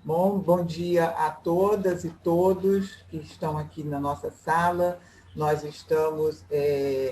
Bom dia a todas e todos que estão aqui na nossa sala. Nós estamos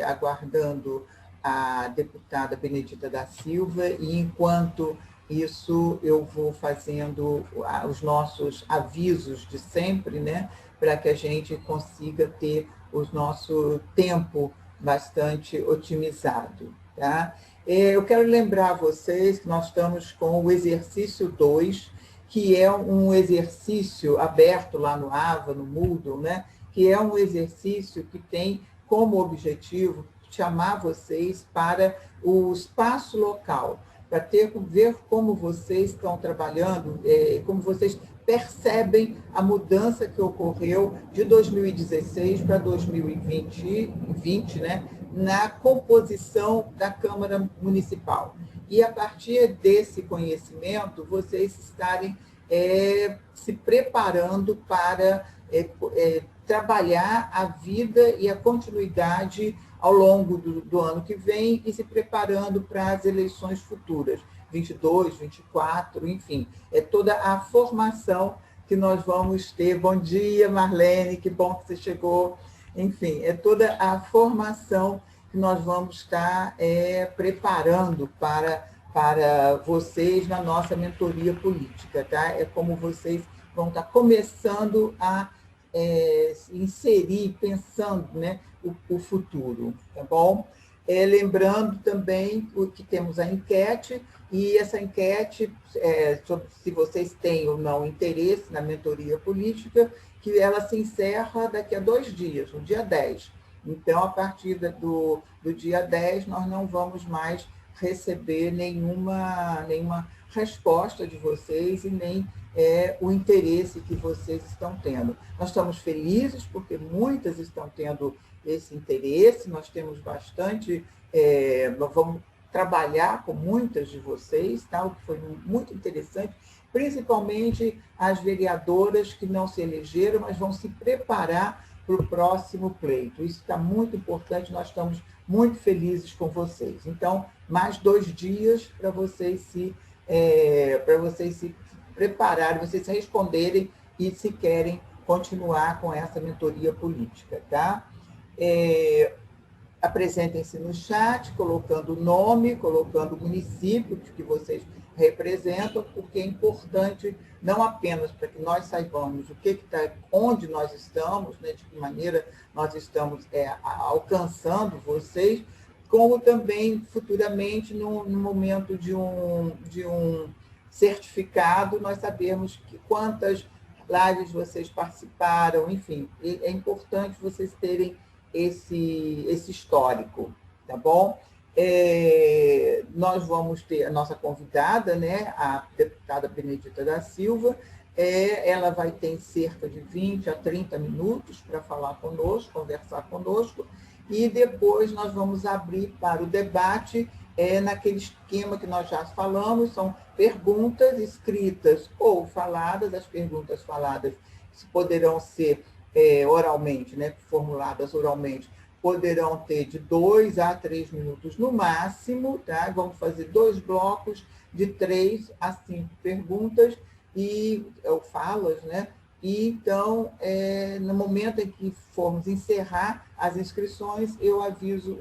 aguardando a deputada Benedita da Silva e, enquanto isso, eu vou fazendo os nossos avisos de sempre, né, para que a gente consiga ter o nosso tempo bastante otimizado. Tá? Eu quero lembrar a vocês que nós estamos com o exercício 2, que é um exercício aberto lá no AVA, no Moodle, né? Que é um exercício que tem como objetivo chamar vocês para o espaço local, para ver como vocês estão trabalhando, como vocês percebem a mudança que ocorreu de 2016 para 2020, né, na composição da Câmara Municipal. E, a partir desse conhecimento, vocês estarem se preparando para trabalhar a vida e a continuidade ao longo do ano que vem e se preparando para as eleições futuras, 22, 24, enfim. É toda a formação que nós vamos ter. Bom dia, Marlene, que bom que você chegou. Enfim, é toda a formação que nós vamos estar preparando para vocês na nossa mentoria política, tá? É como vocês vão estar começando a se inserir, pensando, né, o futuro, tá bom? Lembrando também que temos a enquete, e essa enquete, sobre se vocês têm ou não interesse na mentoria política, que ela se encerra daqui a 2 dias, no dia 10. Então, a partir do dia 10, nós não vamos mais receber nenhuma resposta de vocês e nem o interesse que vocês estão tendo. Nós estamos felizes porque muitas estão tendo esse interesse, nós temos bastante, nós vamos trabalhar com muitas de vocês, tá? O que foi muito interessante, principalmente as vereadoras que não se elegeram, mas vão se preparar para o próximo pleito. Isso está muito importante, nós estamos muito felizes com vocês. Então, mais 2 dias para vocês se prepararem, vocês se responderem e se querem continuar com essa mentoria política, tá? Apresentem-se no chat, colocando o nome, colocando o município que vocês representam, porque é importante não apenas para que nós saibamos o que está, onde nós estamos, né, de que maneira nós estamos alcançando vocês, como também futuramente no momento de um certificado, nós sabemos quantas lives vocês participaram, enfim, é importante vocês terem esse histórico, tá bom? Nós vamos ter a nossa convidada, né, a deputada Benedita da Silva, ela vai ter cerca de 20 a 30 minutos para falar conosco, conversar conosco, e depois nós vamos abrir para o debate, naquele esquema que nós já falamos, são perguntas escritas ou faladas. As perguntas faladas poderão ser oralmente, né, formuladas oralmente, poderão ter de 2 a 3 minutos no máximo, tá? Vamos fazer 2 blocos de 3 a 5 perguntas ou falas, né? E então, no momento em que formos encerrar as inscrições, eu aviso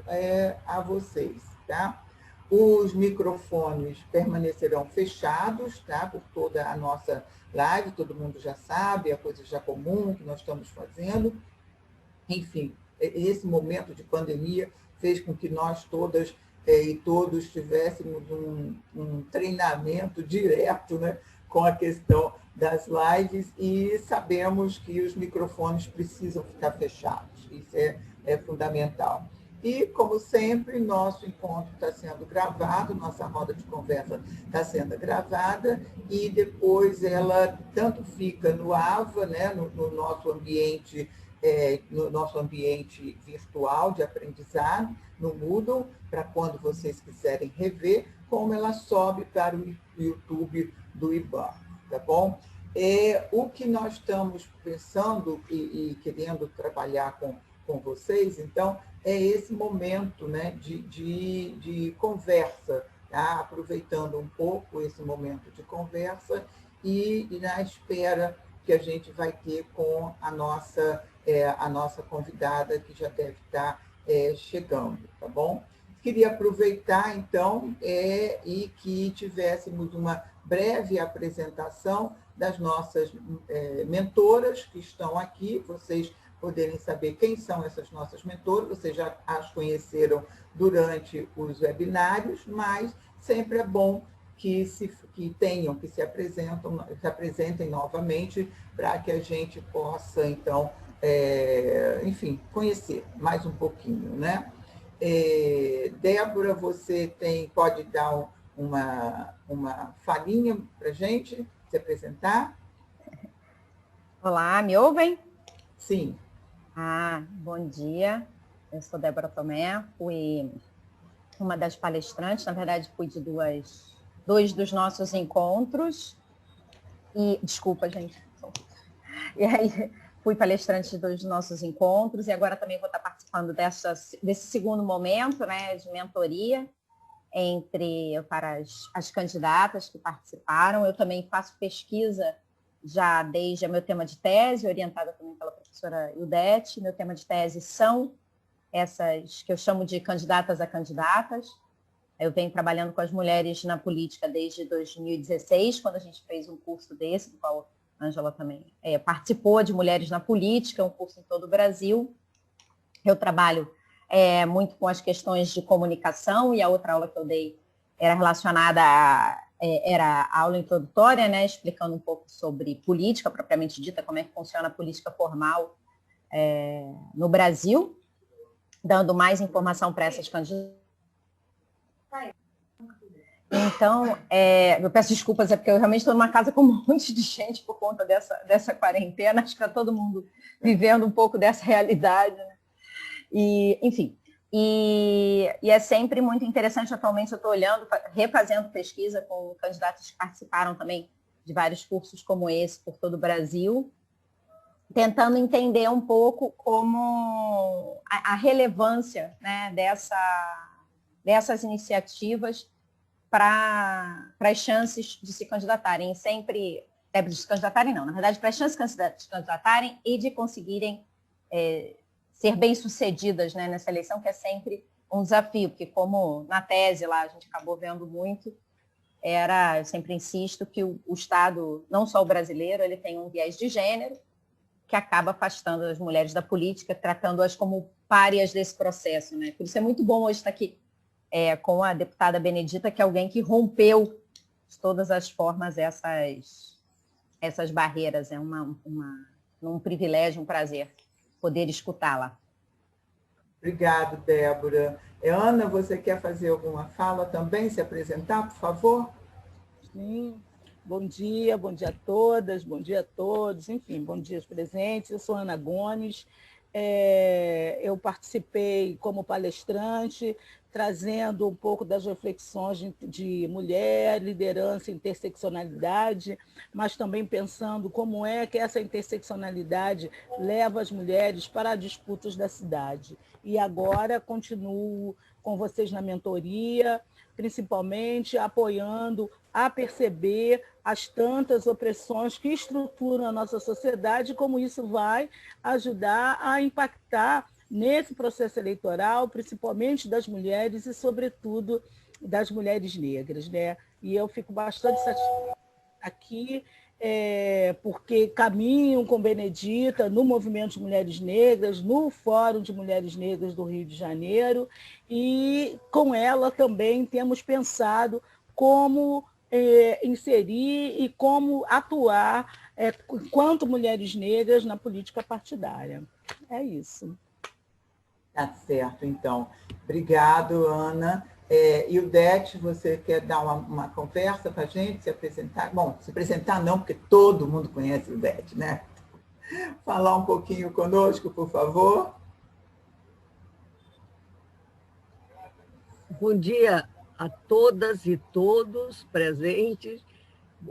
a vocês, tá? Os microfones permanecerão fechados, tá? Por toda a nossa live, todo mundo já sabe, é coisa já comum que nós estamos fazendo. Enfim, esse momento de pandemia fez com que nós todas e todos tivéssemos um treinamento direto, né, com a questão das lives, e sabemos que os microfones precisam ficar fechados. Isso é fundamental. E, como sempre, nosso encontro está sendo gravado, nossa roda de conversa está sendo gravada, e depois ela tanto fica no AVA, né, no nosso ambiente virtual de aprendizado, no Moodle, para quando vocês quiserem rever, como ela sobe para o YouTube do IBAN, tá bom? O que nós estamos pensando e querendo trabalhar com vocês, então, é esse momento, né, de conversa, tá? Aproveitando um pouco esse momento de conversa e na espera que a gente vai ter com a nossa convidada, que já deve estar chegando, tá bom? Queria aproveitar, então, e que tivéssemos uma breve apresentação das nossas mentoras que estão aqui, vocês poderem saber quem são essas nossas mentoras, vocês já as conheceram durante os webinários, mas sempre é bom que se apresentem novamente para que a gente possa, então, enfim, conhecer mais um pouquinho, né? Débora, você pode dar uma falinha para a gente se apresentar? Olá, me ouvem? Sim. Bom dia. Eu sou Débora Tomé, fui uma das palestrantes, na verdade fui de dois dos nossos encontros. Desculpa, gente. E aí fui palestrante de 2 dos nossos encontros e agora também vou estar participando desse segundo momento, né, de mentoria para as candidatas que participaram. Eu também faço pesquisa já desde meu tema de tese, orientada também pela professora Ildete. Meu tema de tese são essas que eu chamo de candidatas a candidatas. Eu venho trabalhando com as mulheres na política desde 2016, quando a gente fez um curso desse, do qual a Ângela também participou, de Mulheres na Política, um curso em todo o Brasil. Eu trabalho muito com as questões de comunicação, e a outra aula que eu dei era relacionada era a aula introdutória, né, explicando um pouco sobre política, propriamente dita, como é que funciona a política formal no Brasil, dando mais informação para essas candidatas. Então, eu peço desculpas, porque eu realmente estou numa casa com um monte de gente por conta dessa quarentena, acho que está todo mundo vivendo um pouco dessa realidade, né? E, enfim, e é sempre muito interessante. Atualmente eu estou refazendo pesquisa com candidatos que participaram também de vários cursos como esse por todo o Brasil, tentando entender um pouco como a relevância, né, dessas iniciativas para as chances de se candidatarem. Sempre, de se candidatarem não, na verdade, para as chances de se candidatarem e de conseguirem ser bem-sucedidas, né, nessa eleição, que é sempre um desafio, porque como na tese lá a gente acabou vendo muito, eu sempre insisto que o Estado, não só o brasileiro, ele tem um viés de gênero que acaba afastando as mulheres da política, tratando-as como párias desse processo, né? Por isso é muito bom hoje estar aqui com a deputada Benedita, que é alguém que rompeu de todas as formas essas barreiras. É um privilégio, um prazer poder escutá-la. Obrigado, Débora. Ana, você quer fazer alguma fala também, se apresentar, por favor? Sim. Bom dia a todas, bom dia a todos, enfim, bom dia aos presentes. Eu sou Ana Gomes, eu participei como palestrante, trazendo um pouco das reflexões de mulher, liderança, interseccionalidade, mas também pensando como é que essa interseccionalidade leva as mulheres para disputas da cidade. E agora continuo com vocês na mentoria, principalmente apoiando a perceber as tantas opressões que estruturam a nossa sociedade, como isso vai ajudar a impactar nesse processo eleitoral, principalmente das mulheres e, sobretudo, das mulheres negras, né? E eu fico bastante satisfeita aqui, porque caminho com Benedita no Movimento de Mulheres Negras, no Fórum de Mulheres Negras do Rio de Janeiro, e com ela também temos pensado como inserir e como atuar enquanto mulheres negras na política partidária. É isso. Tá certo, então. Obrigado, Ana. Ildete, você quer dar uma conversa para a gente, se apresentar? Bom, se apresentar não, porque todo mundo conhece Ildete, né? Falar um pouquinho conosco, por favor. Bom dia a todas e todos presentes.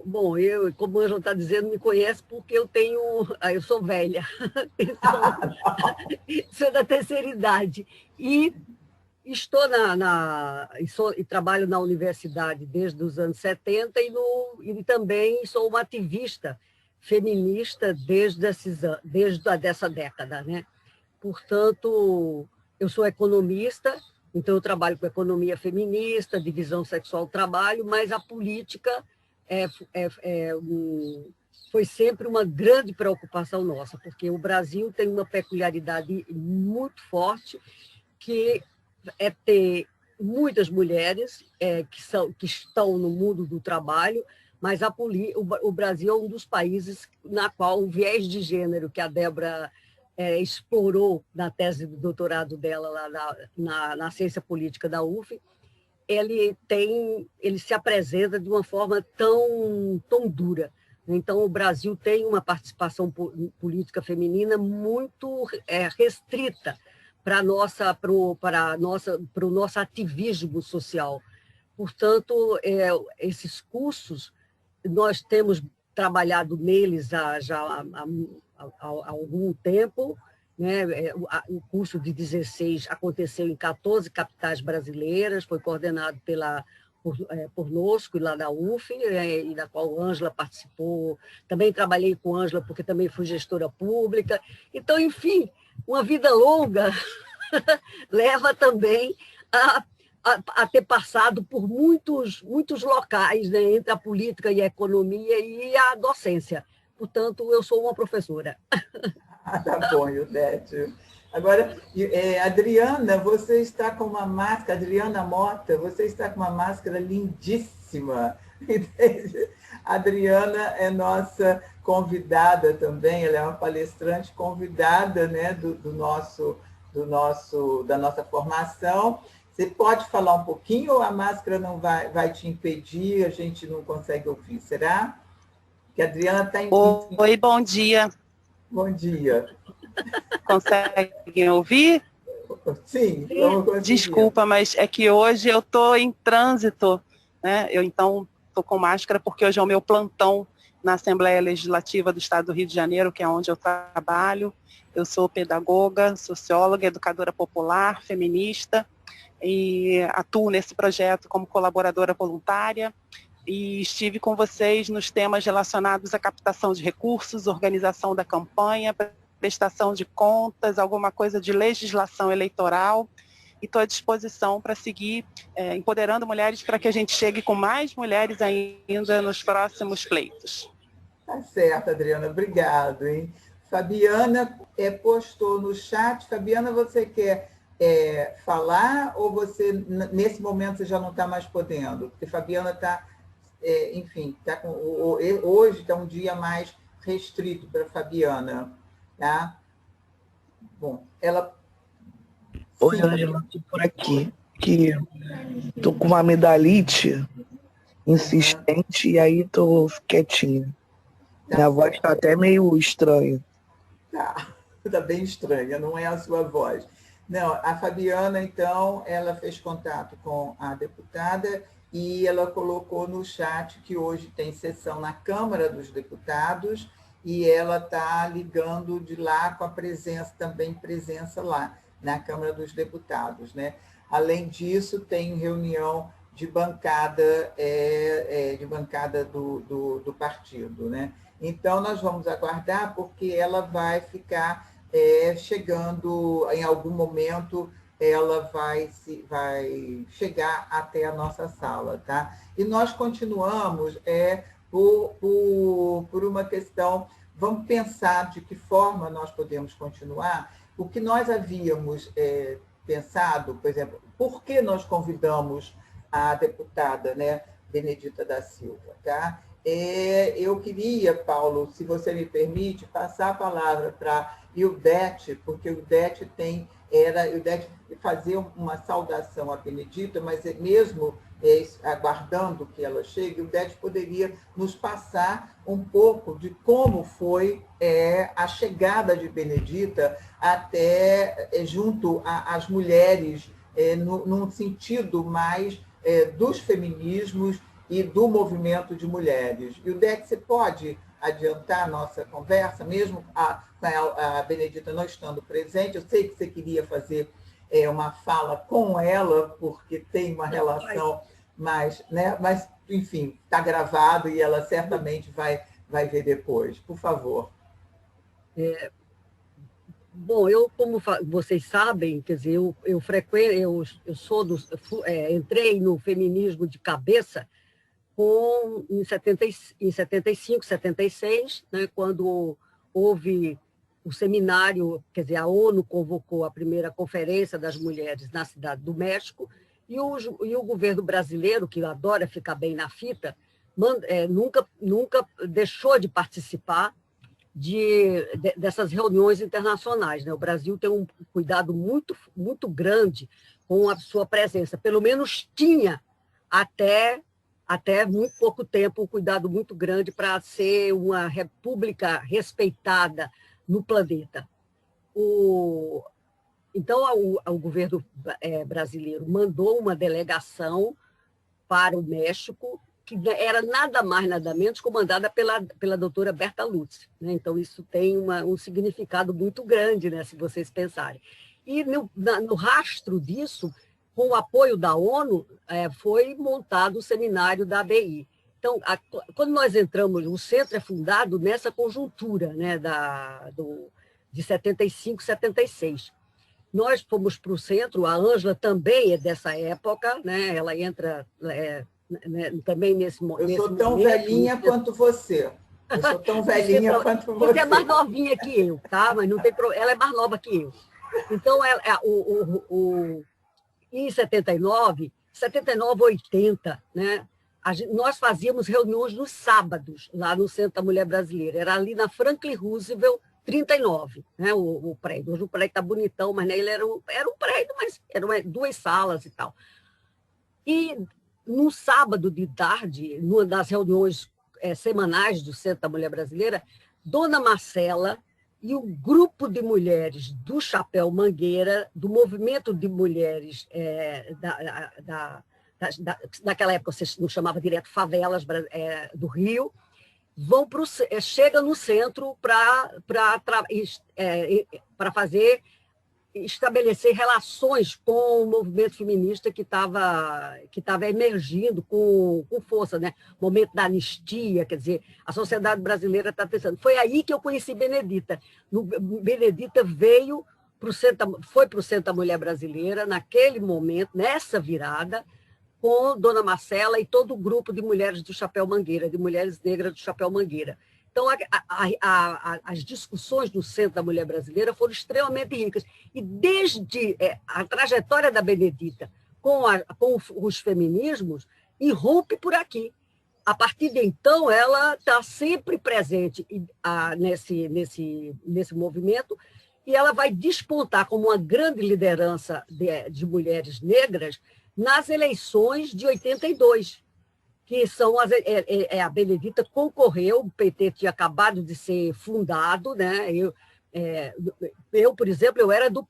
Bom, como a Ângela está dizendo, me conhece porque eu sou velha, então, sou da terceira idade. E estou e trabalho na universidade desde os anos 70 e também sou uma ativista feminista desde essa década, né? Portanto, eu sou economista, então eu trabalho com economia feminista, divisão sexual do trabalho, mas a política foi sempre uma grande preocupação nossa, porque o Brasil tem uma peculiaridade muito forte, que é ter muitas mulheres que estão no mundo do trabalho, mas o Brasil é um dos países na qual o viés de gênero que a Débora explorou na tese de doutorado dela lá na ciência política da UF, ele se apresenta de uma forma tão dura. Então, o Brasil tem uma participação política feminina muito restrita para o nosso ativismo social. Portanto, esses cursos, nós temos trabalhado neles já há algum tempo, né? O curso de 16 aconteceu em 14 capitais brasileiras, foi coordenado por Nosco, lá da UF, e da qual Ângela participou. Também trabalhei com Ângela, porque também fui gestora pública. Então, enfim, uma vida longa leva também a ter passado por muitos locais, né, entre a política e a economia e a docência. Portanto, eu sou uma professora. Tá bom, Ildete. Agora, Adriana, você está com uma máscara, Adriana Mota, você está com uma máscara lindíssima. A Adriana é nossa convidada também, ela é uma palestrante convidada, né, da nossa formação. Você pode falar um pouquinho ou a máscara não vai te impedir, a gente não consegue ouvir, será? Que a Adriana está em... Oi, bom dia. Bom dia. Conseguem ouvir? Sim, vamos conseguir. Desculpa, mas é que hoje eu estou em trânsito, né? Eu, então, estou com máscara porque hoje é o meu plantão na Assembleia Legislativa do Estado do Rio de Janeiro, que é onde eu trabalho. Eu sou pedagoga, socióloga, educadora popular, feminista, e atuo nesse projeto como colaboradora voluntária, e estive com vocês nos temas relacionados à captação de recursos, organização da campanha, prestação de contas, alguma coisa de legislação eleitoral, e estou à disposição para seguir empoderando mulheres para que a gente chegue com mais mulheres ainda nos próximos pleitos. Tá certo, Adriana, obrigado, hein? Fabiana postou no chat. Fabiana, você quer falar ou você, nesse momento, você já não está mais podendo? Porque Fabiana está, enfim, hoje está um dia mais restrito para Fabiana, tá? Bom, ela... Oi, Ângela, estou por aqui, que estou com uma amidalite insistente e aí estou quietinha. Minha voz está até meio estranha. Tá bem estranha, não é a sua voz. Não, a Fabiana, então, ela fez contato com a deputada e ela colocou no chat que hoje tem sessão na Câmara dos Deputados e ela está ligando de lá com a presença lá na Câmara dos Deputados, né? Além disso, tem reunião de bancada, do partido, né? Então, nós vamos aguardar, porque ela vai ficar chegando, em algum momento, ela vai chegar até a nossa sala, tá? E nós continuamos por uma questão, vamos pensar de que forma nós podemos continuar. O que nós havíamos pensado, por exemplo, por que nós convidamos a deputada, né, Benedita da Silva, tá? Eu queria, Paulo, se você me permite, passar a palavra para Ildete, porque Ildete fazer uma saudação à Benedita, mas mesmo aguardando que ela chegue, Ildete poderia nos passar um pouco de como foi a chegada de Benedita até junto às mulheres, num sentido mais dos feminismos e do movimento de mulheres. Ildete, você pode adiantar a nossa conversa, mesmo a Benedita não estando presente? Eu sei que você queria fazer uma fala com ela, porque tem uma relação mais, né? Mas, enfim, está gravado e ela certamente vai ver depois. Por favor. Bom, como vocês sabem, quer dizer, eu sou entrei no feminismo de cabeça em 75, 76, né, quando houve o seminário, quer dizer, a ONU convocou a primeira conferência das mulheres na Cidade do México, e o governo brasileiro, que adora ficar bem na fita, nunca deixou de participar dessas reuniões internacionais, né? O Brasil tem um cuidado muito, muito grande com a sua presença, pelo menos tinha até muito pouco tempo um cuidado muito grande para ser uma república respeitada no planeta. Então, o governo brasileiro mandou uma delegação para o México, que era nada mais, nada menos, comandada pela doutora Berta Lutz, né? Então, isso tem um significado muito grande, né, se vocês pensarem. E no rastro disso, com o apoio da ONU, foi montado o seminário da ABI. Então, quando nós entramos, o centro é fundado nessa conjuntura, né, de 75, 76. Nós fomos para o centro, a Ângela também é dessa época, né, ela entra também nesse momento. Eu sou tão velhinha quanto você. Eu sou tão velhinha quanto você. Você é mais novinha que eu, tá? Mas não tem problema. Ela é mais nova que eu. Então, em 79, 80, né, nós fazíamos reuniões nos sábados, lá no Centro da Mulher Brasileira. Era ali na Franklin Roosevelt, 39, né, o prédio. Hoje o prédio está bonitão, mas né, ele era um prédio, mas eram 2 salas e tal. E no sábado de tarde, numa das reuniões semanais do Centro da Mulher Brasileira, Dona Marcela e o grupo de mulheres do Chapéu Mangueira, do movimento de mulheres naquela época você não chamava direto favelas do Rio, chega no centro para estabelecer relações com o movimento feminista que estava emergindo com força, né? O momento da anistia, quer dizer, a sociedade brasileira está pensando. Foi aí que eu conheci Benedita. Benedita foi para o Centro da Mulher Brasileira, naquele momento, nessa virada, com Dona Marcela e todo o grupo de mulheres do Chapéu Mangueira, de mulheres negras do Chapéu Mangueira. Então, as discussões no Centro da Mulher Brasileira foram extremamente ricas. E desde a trajetória da Benedita com os feminismos, irrompe por aqui. A partir de então, ela está sempre presente nesse movimento e ela vai despontar como uma grande liderança de mulheres negras nas eleições de 82. Que são a Benedita concorreu, o PT tinha acabado de ser fundado, né? Eu, por exemplo, eu era do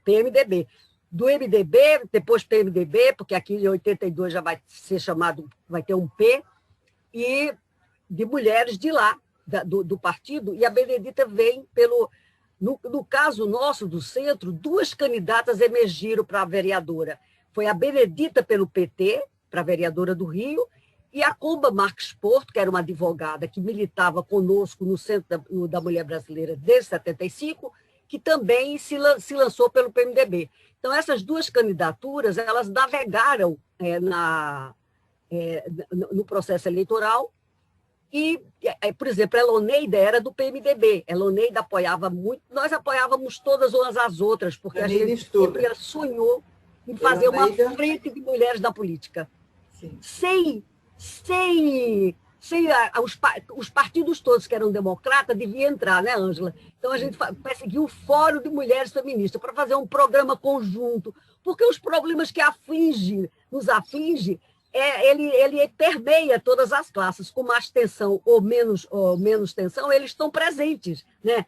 PMDB. Do MDB, depois PMDB, porque aqui em 82 já vai ser chamado, vai ter um P, e de mulheres de lá, do partido, e a Benedita vem no caso nosso do centro, 2 candidatas emergiram para a vereadora. Foi a Benedita pelo PT, para a vereadora do Rio, e a Comba Marques Porto, que era uma advogada que militava conosco no Centro da Mulher Brasileira desde 75, que também se lançou pelo PMDB. Então, essas 2 candidaturas, elas navegaram no processo eleitoral e, por exemplo, a Eloneida era do PMDB. A Eloneida apoiava muito, nós apoiávamos todas umas às outras, porque a gente sempre sonhou em fazer uma frente de mulheres da política. Sim. Sem os partidos todos que eram democratas deviam entrar, né, Ângela? Então, a gente perseguiu o Fórum de Mulheres Feministas para fazer um programa conjunto, porque os problemas que nos aflige, ele permeia todas as classes, com mais tensão ou menos tensão, eles estão presentes, né?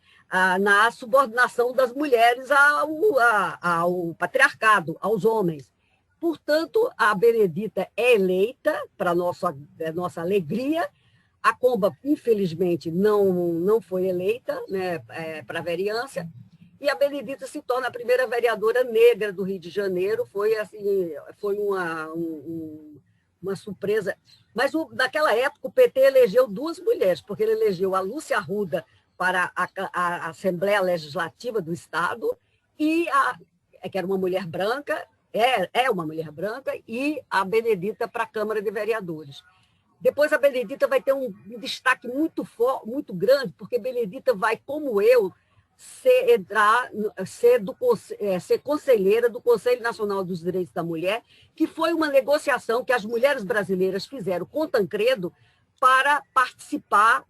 Na subordinação das mulheres ao patriarcado, aos homens. Portanto, a Benedita é eleita, para nossa alegria. A Comba, infelizmente, não foi eleita, né, para a vereança. e a Benedita se torna a primeira vereadora negra do Rio de Janeiro. Foi, assim, foi uma surpresa. Mas, naquela época, o PT elegeu duas mulheres, porque ele elegeu a Lúcia Arruda para a Assembleia Legislativa do Estado, que era uma mulher branca, é uma mulher branca, e a Benedita para a Câmara de Vereadores. Depois, a Benedita vai ter um destaque muito grande, porque Benedita vai, como eu, ser conselheira do Conselho Nacional dos Direitos da Mulher, que foi uma negociação que as mulheres brasileiras fizeram com Tancredo para participar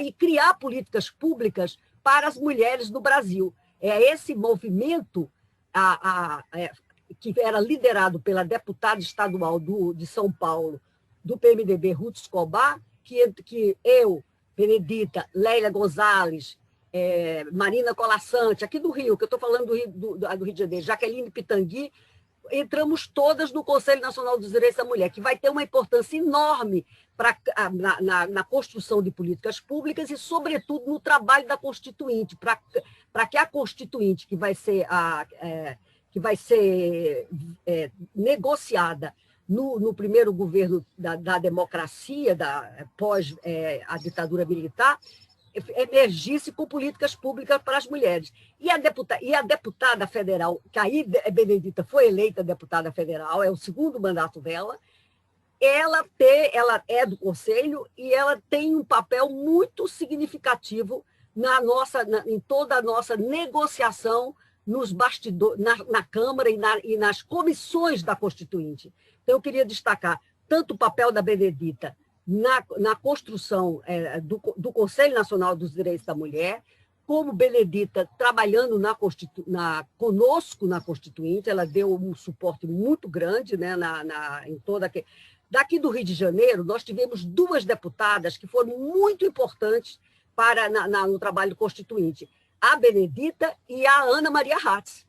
e criar políticas públicas para as mulheres no Brasil. É esse movimento que era liderado pela deputada estadual de São Paulo, do PMDB, Ruth Escobar, que eu, Benedita, Lélia Gonzalez, Marina Colassante, aqui do Rio, que eu estou falando do Rio de Janeiro, Jaqueline Pitangui, entramos todas no Conselho Nacional dos Direitos da Mulher, que vai ter uma importância enorme na construção de políticas públicas e, sobretudo, no trabalho da Constituinte, para que a Constituinte, que vai ser negociada no primeiro governo da democracia, pós a ditadura militar, emergisse com políticas públicas para as mulheres. E a deputada federal, que aí Benedita foi eleita deputada federal, é o segundo mandato dela, ela é do Conselho e ela tem um papel muito significativo em toda a nossa negociação nos bastidores, na Câmara e nas comissões da Constituinte. Então, eu queria destacar tanto o papel da Benedita na construção do Conselho Nacional dos Direitos da Mulher, como Benedita trabalhando conosco na Constituinte. Ela deu um suporte muito grande, né, em toda... Daqui do Rio de Janeiro, nós tivemos duas deputadas que foram muito importantes no trabalho constituinte, a Benedita e a Ana Maria Hatz.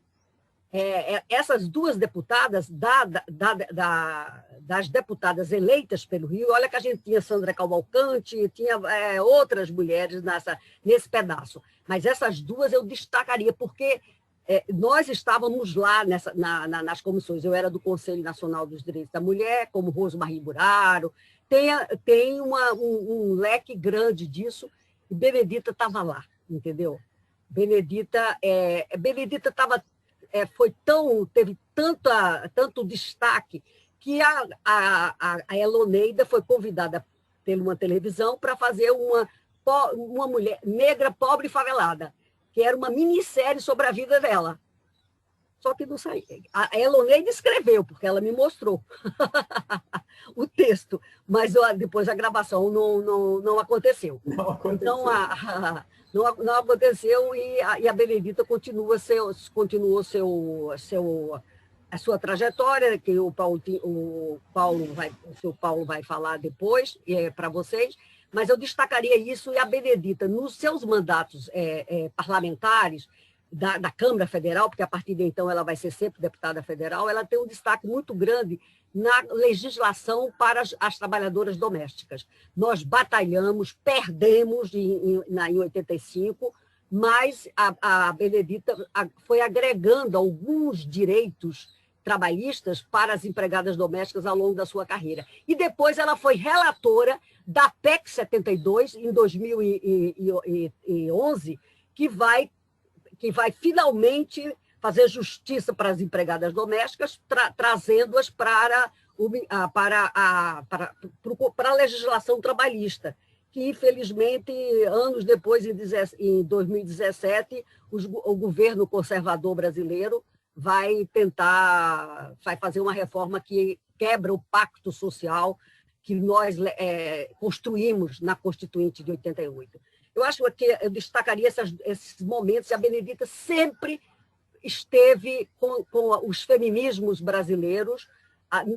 Essas duas deputadas, das deputadas eleitas pelo Rio, olha que a gente tinha Sandra Cavalcante, tinha outras mulheres nesse pedaço, mas essas duas eu destacaria, porque nós estávamos lá nas comissões. Eu era do Conselho Nacional dos Direitos da Mulher, como Rosemarie Buraro, tem um leque grande disso, e Benedita estava lá, entendeu? Benedita teve tanto destaque que a Eloneida foi convidada por uma televisão para fazer uma mulher negra, pobre e favelada, que era uma minissérie sobre a vida dela. Só que não saiu. A Eloneida escreveu, porque ela me mostrou o texto, mas depois a gravação não aconteceu. Não aconteceu. Então, não aconteceu e a Benedita continuou a sua trajetória, que o seu Paulo vai falar depois para vocês, mas eu destacaria isso. E a Benedita, nos seus mandatos parlamentares da Câmara Federal, porque a partir de então ela vai ser sempre deputada federal, ela tem um destaque muito grande na legislação para as trabalhadoras domésticas. Nós batalhamos, perdemos em 85, mas a Benedita foi agregando alguns direitos trabalhistas para as empregadas domésticas ao longo da sua carreira. E depois ela foi relatora da PEC 72, em 2011, que vai finalmente fazer justiça para as empregadas domésticas, trazendo-as para a legislação trabalhista, que, infelizmente, anos depois, em 2017, o governo conservador brasileiro vai fazer uma reforma que quebra o pacto social que nós construímos na Constituinte de 88. Eu acho que eu destacaria esses momentos, e a Benedita sempre esteve com os feminismos brasileiros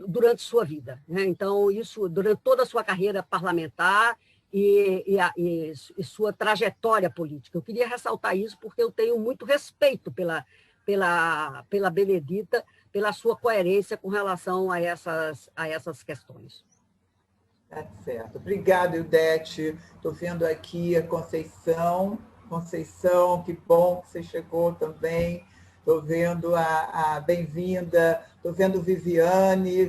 durante sua vida, né? Então, isso durante toda a sua carreira parlamentar e sua trajetória política. Eu queria ressaltar isso porque eu tenho muito respeito pela Benedita, pela sua coerência com relação a essas questões. Tá certo. Obrigada, Ildete. Estou vendo aqui a Conceição. Conceição, que bom que você chegou também. Estou vendo a bem-vinda, estou vendo Viviane,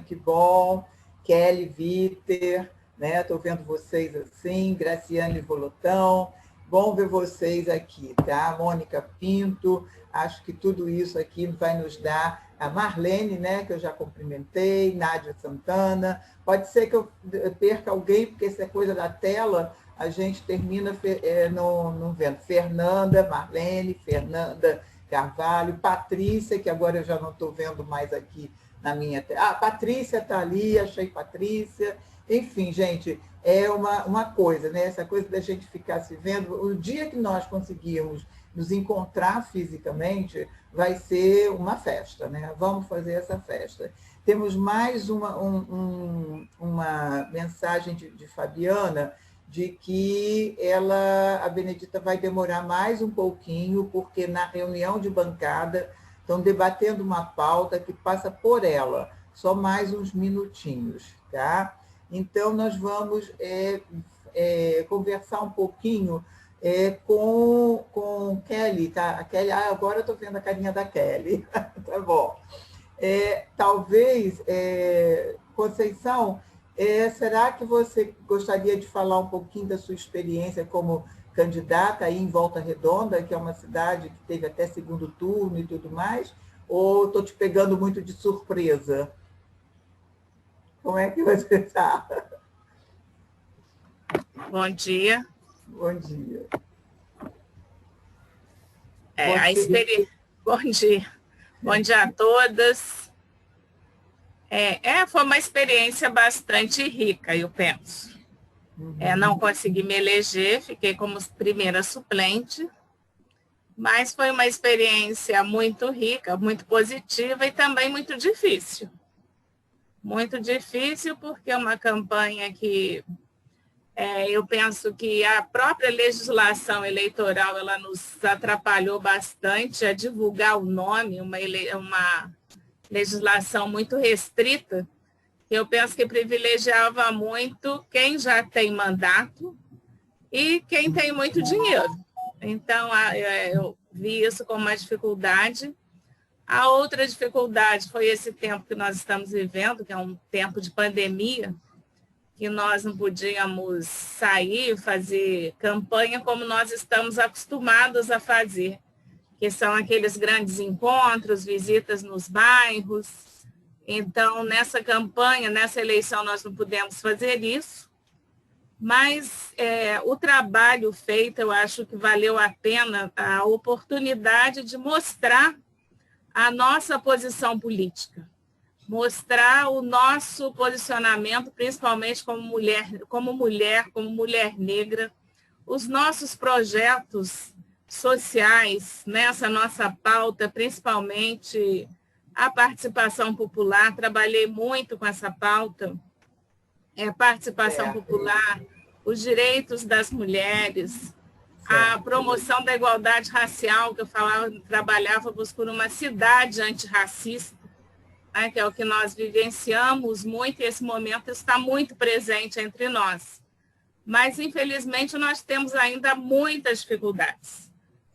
que bom. Kelly Viter, né? Estou vendo vocês assim, Graciane Volotão. Bom ver vocês aqui, tá? Mônica Pinto, acho que tudo isso aqui vai nos dar. A Marlene, né, que eu já cumprimentei, Nádia Santana. Pode ser que eu perca alguém, porque se é coisa da tela, a gente termina não vendo. Fernanda, Marlene, Fernanda Carvalho, Patrícia, que agora eu já não estou vendo mais aqui na minha tela. Patrícia está ali, achei Patrícia. Enfim, gente, é uma coisa, né? Essa coisa da gente ficar se vendo. O dia que nós conseguirmos nos encontrar fisicamente, vai ser uma festa, né? Vamos fazer essa festa. Temos mais uma mensagem de Fabiana, de que a Benedita vai demorar mais um pouquinho, porque na reunião de bancada estão debatendo uma pauta que passa por ela, só mais uns minutinhos, tá? Então, nós vamos conversar um pouquinho com Kelly, tá? A Kelly, agora eu estou vendo a carinha da Kelly, tá bom. Talvez, Conceição, será que você gostaria de falar um pouquinho da sua experiência como candidata aí em Volta Redonda, que é uma cidade que teve até segundo turno e tudo mais? Ou estou te pegando muito de surpresa? Como é que você está? Bom dia. Bom dia. Bom dia. Bom dia a todas. Foi uma experiência bastante rica, eu penso. Não consegui me eleger, fiquei como primeira suplente, mas foi uma experiência muito rica, muito positiva e também muito difícil. Muito difícil porque é uma campanha que eu penso que a própria legislação eleitoral ela nos atrapalhou bastante a divulgar o nome, uma legislação muito restrita, que eu penso que privilegiava muito quem já tem mandato e quem tem muito dinheiro. Então, eu vi isso como uma dificuldade. A outra dificuldade foi esse tempo que nós estamos vivendo, que é um tempo de pandemia, que nós não podíamos sair, fazer campanha como nós estamos acostumados a fazer, que são aqueles grandes encontros, visitas nos bairros. Então, nessa campanha, nessa eleição, nós não pudemos fazer isso, mas o trabalho feito, eu acho que valeu a pena a oportunidade de mostrar a nossa posição política, mostrar o nosso posicionamento, principalmente como mulher negra, os nossos projetos sociais, nessa nossa pauta, principalmente a participação popular. Trabalhei muito com essa pauta, participação popular, os direitos das mulheres, a promoção da igualdade racial, que eu trabalhávamos por uma cidade antirracista, né, que é o que nós vivenciamos muito, e esse momento está muito presente entre nós. Mas, infelizmente, nós temos ainda muitas dificuldades.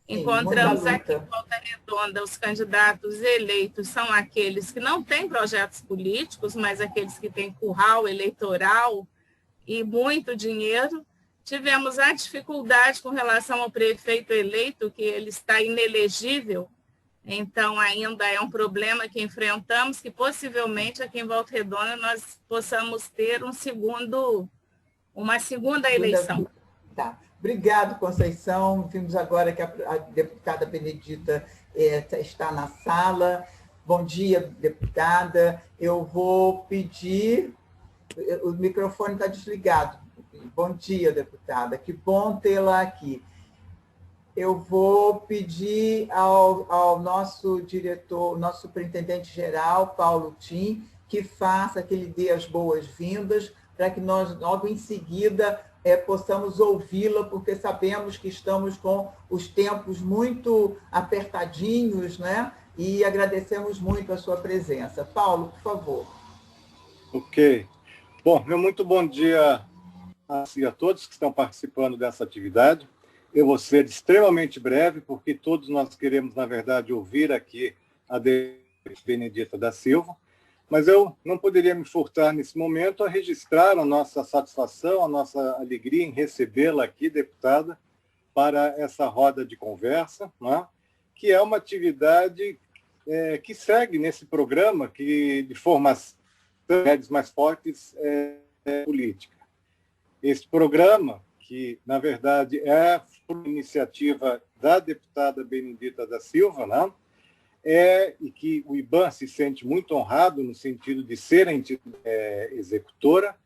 Encontramos aqui em Volta Redonda, os candidatos eleitos são aqueles que não têm projetos políticos, mas aqueles que têm curral eleitoral e muito dinheiro. Tivemos a dificuldade com relação ao prefeito eleito, que ele está inelegível, então ainda é um problema que enfrentamos, que possivelmente aqui em Volta Redonda nós possamos ter uma segunda eleição. Tá. Obrigado, Conceição. Vimos agora que a deputada Benedita está na sala. Bom dia, deputada. Eu vou pedir... O microfone está desligado. Bom dia, deputada. Que bom tê-la aqui. Eu vou pedir ao nosso diretor, nosso superintendente-geral, Paulo Tim, que ele dê as boas-vindas, para que nós, logo em seguida, possamos ouvi-la, porque sabemos que estamos com os tempos muito apertadinhos, né? E agradecemos muito a sua presença. Paulo, por favor. Ok. Bom, muito bom dia a todos que estão participando dessa atividade. eu vou ser extremamente breve, porque todos nós queremos, na verdade, ouvir aqui a Benedita da Silva, mas eu não poderia me furtar nesse momento a registrar a nossa satisfação, a nossa alegria em recebê-la aqui, deputada, para essa roda de conversa, né? Que é uma atividade que segue nesse programa que de formação de mulheres mais fortes política. Esse programa, que, na verdade, é uma iniciativa da deputada Benedita da Silva, né? E que o IBAN se sente muito honrado no sentido de ser a entidade executora,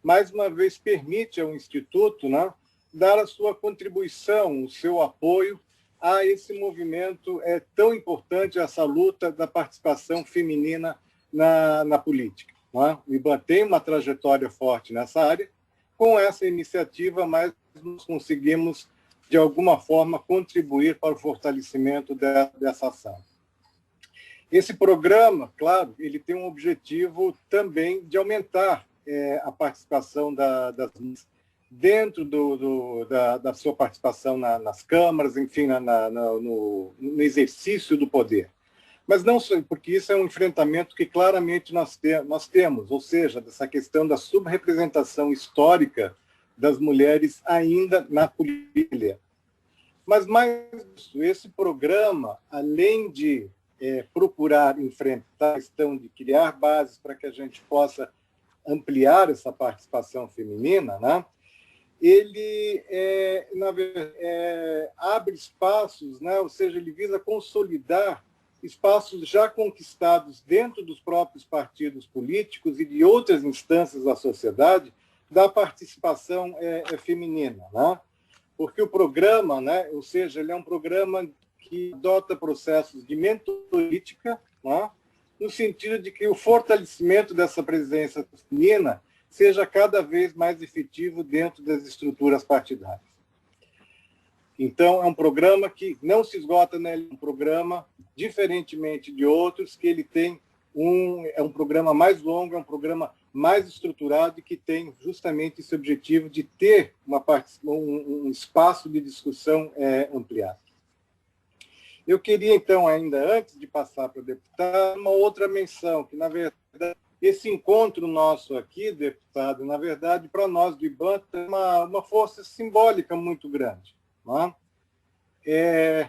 mais uma vez permite ao Instituto, né, dar a sua contribuição, o seu apoio a esse movimento tão importante, essa luta da participação feminina na política. Né? O IBAN tem uma trajetória forte nessa área. Com essa iniciativa, mas nós conseguimos, de alguma forma, contribuir para o fortalecimento dessa ação. Esse programa, claro, ele tem um objetivo também de aumentar a participação das mulheres dentro da sua participação nas câmaras, enfim, no exercício do poder. Mas não só, porque isso é um enfrentamento que claramente nós temos, ou seja, dessa questão da subrepresentação histórica das mulheres ainda na política. Mas mais isso, esse programa, além de procurar enfrentar a questão de criar bases para que a gente possa ampliar essa participação feminina, né? Ele, na verdade, abre espaços, né? Ou seja, ele visa consolidar espaços já conquistados dentro dos próprios partidos políticos e de outras instâncias da sociedade da participação feminina, né? Porque o programa, né, ou seja, ele é um programa que adota processos de mentoria, né, no sentido de que o fortalecimento dessa presença feminina seja cada vez mais efetivo dentro das estruturas partidárias. Então, é um programa que não se esgota, né? É um programa, diferentemente de outros, que ele tem é um programa mais longo, é um programa mais estruturado e que tem justamente esse objetivo de ter um espaço de discussão ampliado. Eu queria, então, ainda antes de passar para o deputado, uma outra menção, que, na verdade, esse encontro nosso aqui, deputado, na verdade, para nós do IBAN, tem uma força simbólica muito grande. Né?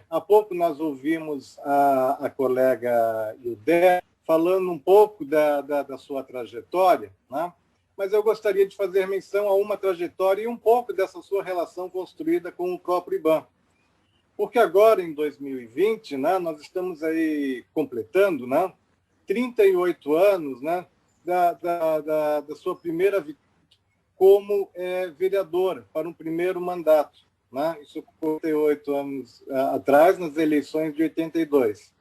Há pouco nós ouvimos a colega Ildé falando um pouco da sua trajetória, né? Mas eu gostaria de fazer menção a uma trajetória e um pouco dessa sua relação construída com o próprio IBAN. Porque agora, em 2020, né, nós estamos aí completando, né, 38 anos, né, da sua primeira vitória como vereadora, para um primeiro mandato. Né? Isso 48 anos atrás, nas eleições de 82.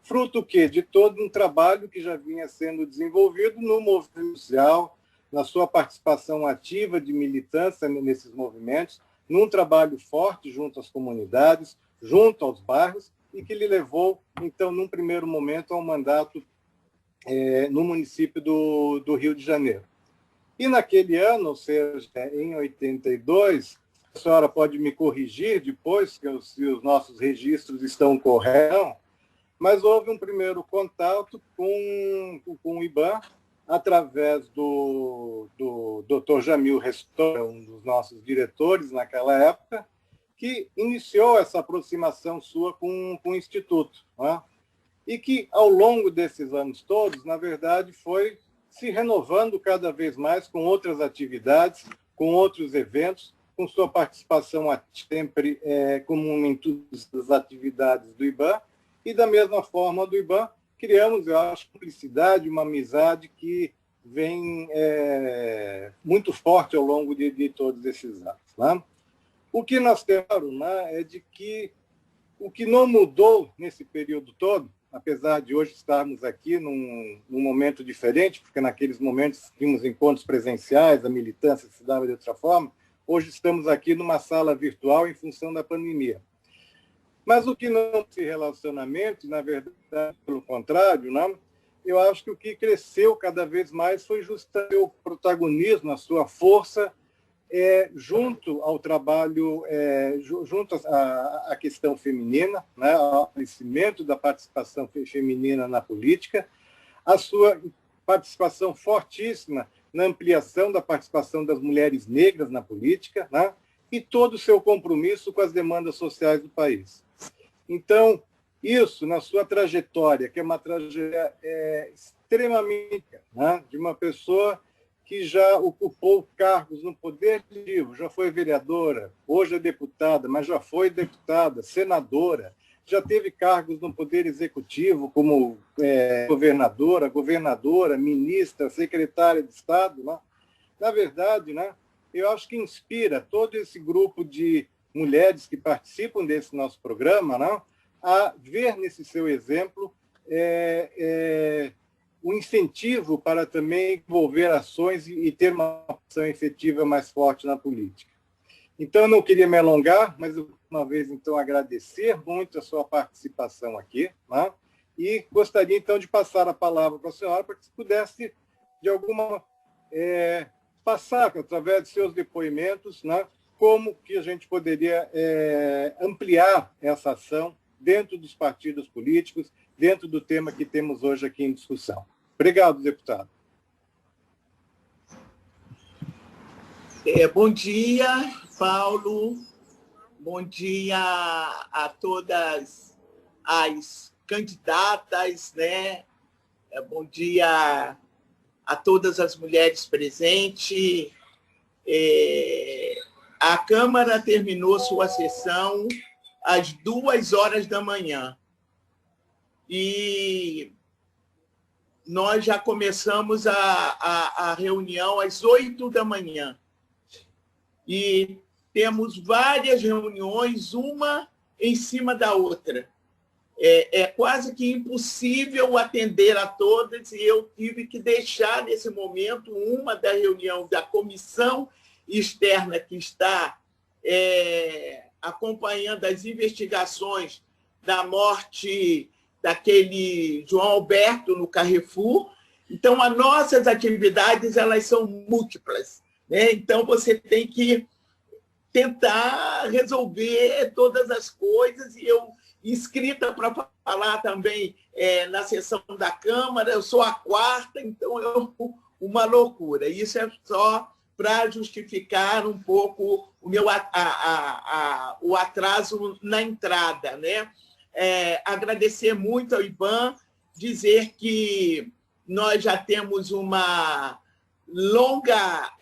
Fruto o quê? De todo um trabalho que já vinha sendo desenvolvido no movimento social, na sua participação ativa de militância nesses movimentos, num trabalho forte junto às comunidades, junto aos bairros, e que lhe levou, então, num primeiro momento, ao mandato no município do Rio de Janeiro. E naquele ano, ou seja, em 82, a senhora pode me corrigir depois, se os nossos registros estão corretos, mas houve um primeiro contato com o IBAN, através do Dr. Jamil Restor, um dos nossos diretores naquela época, que iniciou essa aproximação sua com o Instituto. Né? E que, ao longo desses anos todos, na verdade, foi se renovando cada vez mais com outras atividades, com outros eventos, com sua participação sempre como em todas as atividades do IBAN, e da mesma forma do IBAN, criamos, eu acho, cumplicidade, uma amizade que vem muito forte ao longo de todos esses anos. Né? O que nós temos, né, é de que o que não mudou nesse período todo, apesar de hoje estarmos aqui num momento diferente, porque naqueles momentos tínhamos encontros presenciais, a militância se dava de outra forma, hoje estamos aqui numa sala virtual em função da pandemia. Mas o que não se relacionamento, na verdade, pelo contrário, né, eu acho que o que cresceu cada vez mais foi justamente o protagonismo, a sua força junto ao trabalho, junto à questão feminina, né, ao crescimento da participação feminina na política, a sua participação fortíssima na ampliação da participação das mulheres negras na política, né, e todo o seu compromisso com as demandas sociais do país. Então, isso, na sua trajetória, que é uma trajetória extremamente, né, de uma pessoa que já ocupou cargos no Poder Legislativo, já foi vereadora, hoje é deputada, mas já foi deputada, senadora, já teve cargos no Poder Executivo, como governadora, ministra, secretária de Estado. Né? Na verdade, né, eu acho que inspira todo esse grupo de mulheres que participam desse nosso programa, né, a ver nesse seu exemplo o incentivo para também envolver ações e ter uma ação efetiva mais forte na política. Então, eu não queria me alongar, mas, uma vez, então, agradecer muito a sua participação aqui, né? E gostaria, então, de passar a palavra para a senhora para que se pudesse, de alguma passar, através de seus depoimentos, né, como que a gente poderia ampliar essa ação dentro dos partidos políticos, dentro do tema que temos hoje aqui em discussão. Obrigado, deputado. Bom dia, Paulo. Bom dia a todas as candidatas, né? Bom dia a todas as mulheres presentes. A Câmara terminou sua sessão às 2h da manhã. E nós já começamos a reunião às 8h da manhã. E temos várias reuniões, uma em cima da outra. É quase que impossível atender a todas, e eu tive que deixar, nesse momento, uma da reunião da comissão externa que está acompanhando as investigações da morte daquele João Alberto no Carrefour. Então, as nossas atividades elas são múltiplas, né? Então, você tem que tentar resolver todas as coisas, e eu, inscrita para falar também na sessão da Câmara, eu sou a quarta, então uma loucura. Isso é só para justificar um pouco o atraso na entrada, né? Agradecer muito ao IBAN, dizer que nós já temos uma longa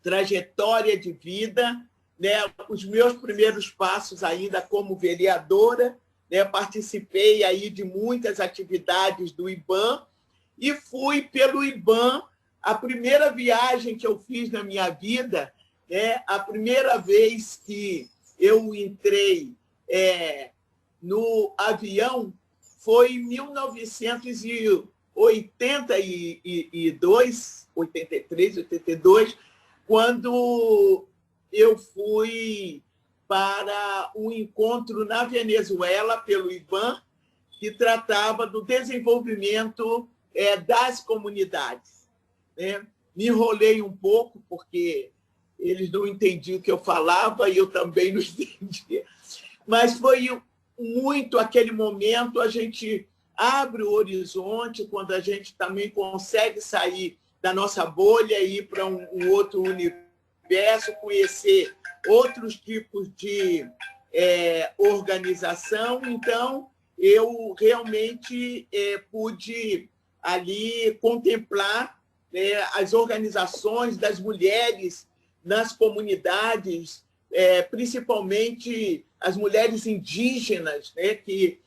trajetória de vida, né? Os meus primeiros passos ainda como vereadora, né? Participei aí de muitas atividades do IBAN e fui pelo IBAN. A primeira viagem que eu fiz na minha vida, a primeira vez que eu entrei no avião foi em 1982, 83, 82, quando eu fui para um encontro na Venezuela pelo IBAN, que tratava do desenvolvimento das comunidades. Me enrolei um pouco, porque eles não entendiam o que eu falava e eu também não entendia. Mas foi muito aquele momento, a gente abre o horizonte, quando a gente também consegue sair da nossa bolha e ir para um outro universo, conhecer outros tipos de organização. Então, eu realmente pude ali contemplar as organizações das mulheres nas comunidades, principalmente as mulheres indígenas, né, que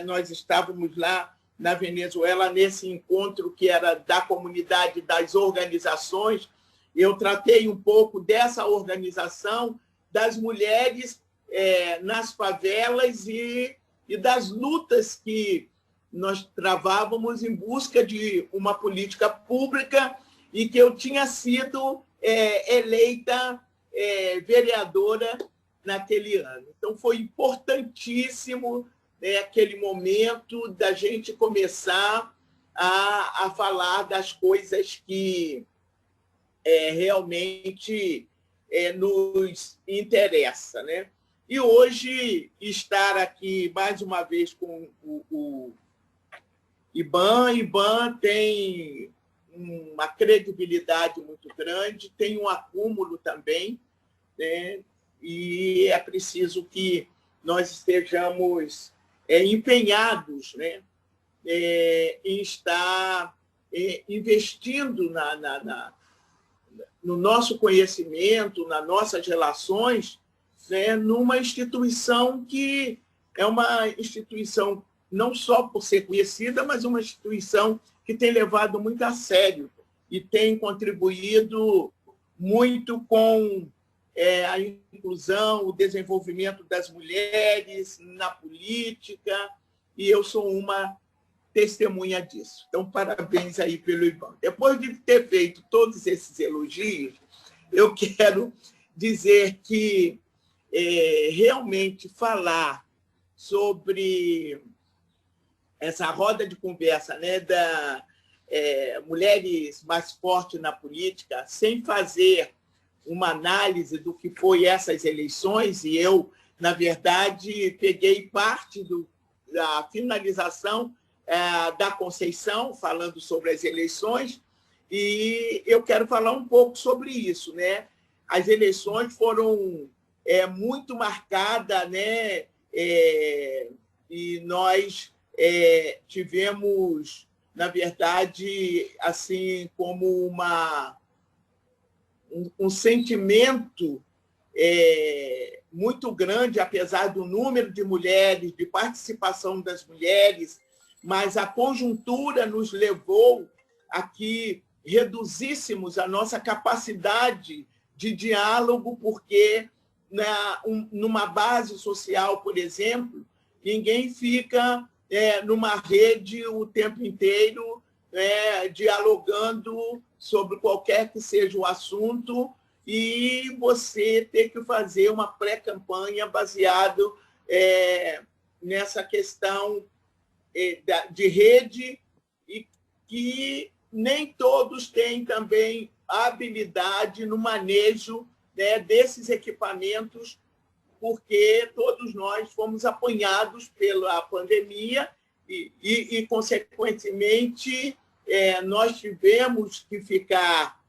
nós estávamos lá na Venezuela, nesse encontro que era da comunidade, das organizações. Eu tratei um pouco dessa organização, das mulheres nas favelas e das lutas que nós travávamos em busca de uma política pública, e que eu tinha sido eleita vereadora naquele ano. Então, foi importantíssimo aquele momento da gente começar a falar das coisas que realmente nos interessa, né? E hoje estar aqui mais uma vez com o IBAM tem uma credibilidade muito grande, tem um acúmulo também, né? E é preciso que nós estejamos empenhados, né? Em estar investindo no nosso conhecimento, nas nossas relações, né? Numa instituição que é uma instituição não só por ser conhecida, mas uma instituição que tem levado muito a sério e tem contribuído muito com a inclusão, o desenvolvimento das mulheres na política, e eu sou uma testemunha disso. Então, parabéns aí pelo IBAM. Depois de ter feito todos esses elogios, eu quero dizer que realmente falar sobre essa roda de conversa, né, da mulheres mais fortes na política, sem fazer uma análise do que foi essas eleições, e eu, na verdade, peguei parte da finalização da Conceição, falando sobre as eleições, e eu quero falar um pouco sobre isso, né? As eleições foram muito marcadas, né? E nós tivemos, na verdade, assim, como um sentimento muito grande, apesar do número de mulheres, de participação das mulheres, mas a conjuntura nos levou a que reduzíssemos a nossa capacidade de diálogo, porque numa base social, por exemplo, ninguém fica numa rede o tempo inteiro dialogando sobre qualquer que seja o assunto, e você ter que fazer uma pré-campanha baseado nessa questão de rede, e que nem todos têm também habilidade no manejo, né, desses equipamentos, porque todos nós fomos apanhados pela pandemia e consequentemente, nós tivemos que ficar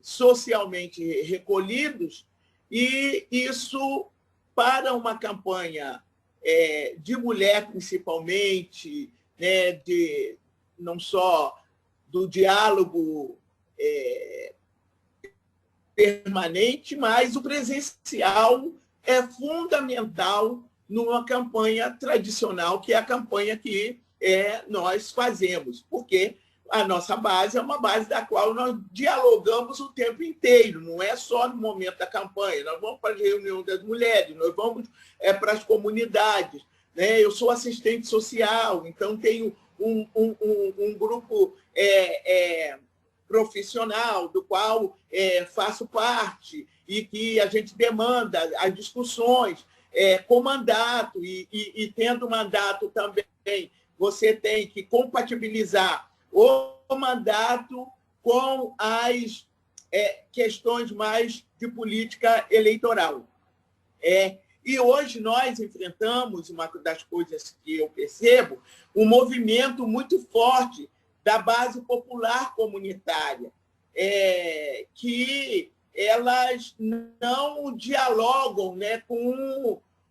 socialmente recolhidos, e isso, para uma campanha de mulher, principalmente, né, não só do diálogo permanente, mas o presencial é fundamental numa campanha tradicional, que é a campanha que nós fazemos, porque a nossa base é uma base da qual nós dialogamos o tempo inteiro, não é só no momento da campanha. Nós vamos para a reunião das mulheres, nós vamos para as comunidades, né? Eu sou assistente social, então tenho um grupo profissional do qual faço parte, e que a gente demanda as discussões com mandato, e tendo mandato também, você tem que compatibilizar o mandato com as questões mais de política eleitoral. E hoje nós enfrentamos, uma das coisas que eu percebo, um movimento muito forte da base popular comunitária, que elas não dialogam, né,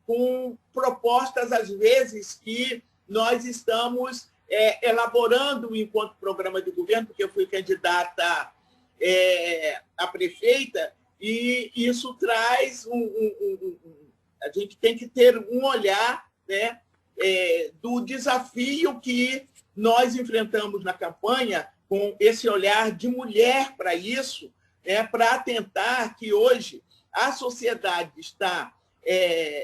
com propostas, às vezes, que nós estamos elaborando enquanto programa de governo, porque eu fui candidata a prefeita, e isso traz a gente tem que ter um olhar, né, do desafio que nós enfrentamos na campanha, com esse olhar de mulher para isso, para atentar que hoje a sociedade está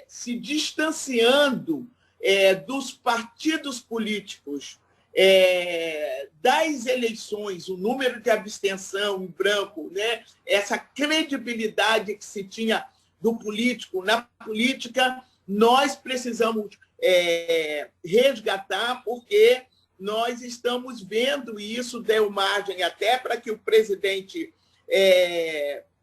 se distanciando dos partidos políticos, das eleições, o número de abstenção em branco, né, essa credibilidade que se tinha do político na política, nós precisamos resgatar, porque nós estamos vendo, e isso deu margem até para que o presidente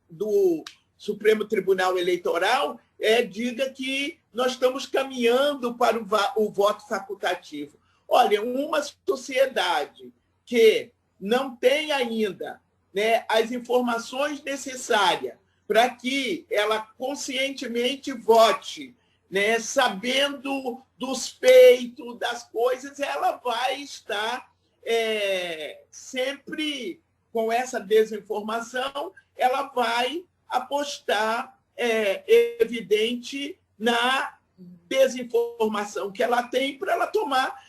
do Supremo Tribunal Eleitoral diga que nós estamos caminhando para o voto facultativo. Olha, uma sociedade que não tem ainda, né, as informações necessárias para que ela conscientemente vote, né, sabendo dos feitos, das coisas, ela vai estar sempre com essa desinformação, ela vai apostar, evidente, na desinformação que ela tem para ela tomar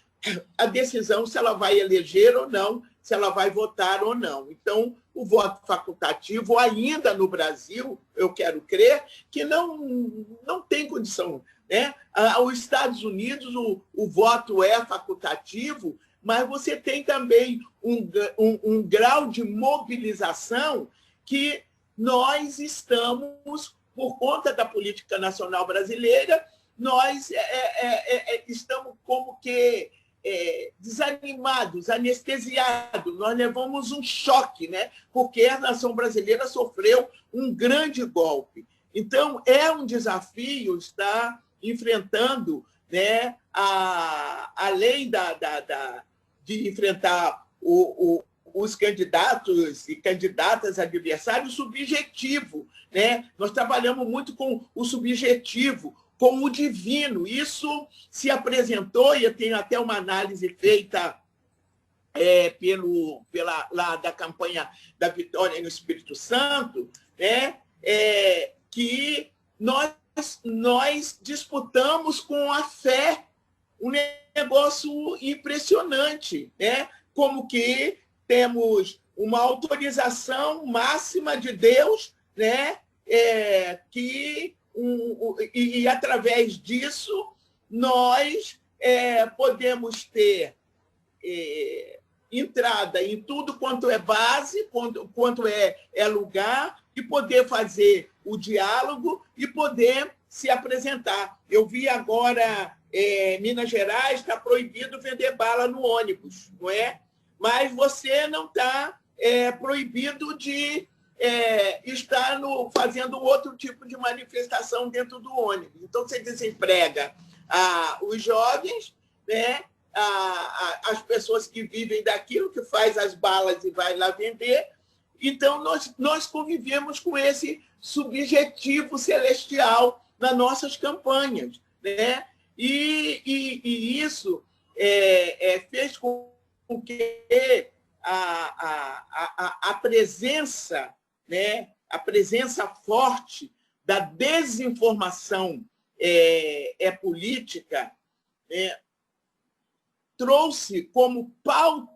a decisão se ela vai eleger ou não, se ela vai votar ou não. Então, o voto facultativo, ainda no Brasil, eu quero crer, que não tem condição, né? Os Estados Unidos, o voto é facultativo, mas você tem também um grau de mobilização que nós estamos, por conta da política nacional brasileira, nós estamos como que desanimados, anestesiados. Nós levamos um choque, né? Porque a nação brasileira sofreu um grande golpe. Então, é um desafio estar enfrentando, né, além de enfrentar os candidatos e candidatas adversários, subjetivo, né? Nós trabalhamos muito com o subjetivo, com o divino. Isso se apresentou, e eu tenho até uma análise feita lá da campanha da Vitória no Espírito Santo, né? Que nós disputamos com a fé um negócio impressionante, né? Como que temos uma autorização máxima de Deus, né? E através disso, nós podemos ter entrada em tudo quanto é base, quanto é lugar, e poder fazer o diálogo e poder se apresentar. Eu vi agora, Minas Gerais está proibido vender bala no ônibus, não é? Mas você não está proibido de estar fazendo outro tipo de manifestação dentro do ônibus. Então, você desemprega os jovens, né? As pessoas que vivem daquilo, que faz as balas e vai lá vender. Então, nós convivemos com esse subjetivo celestial nas nossas campanhas, né? E isso fez com que a presença, né, a presença forte da desinformação política trouxe como pauta,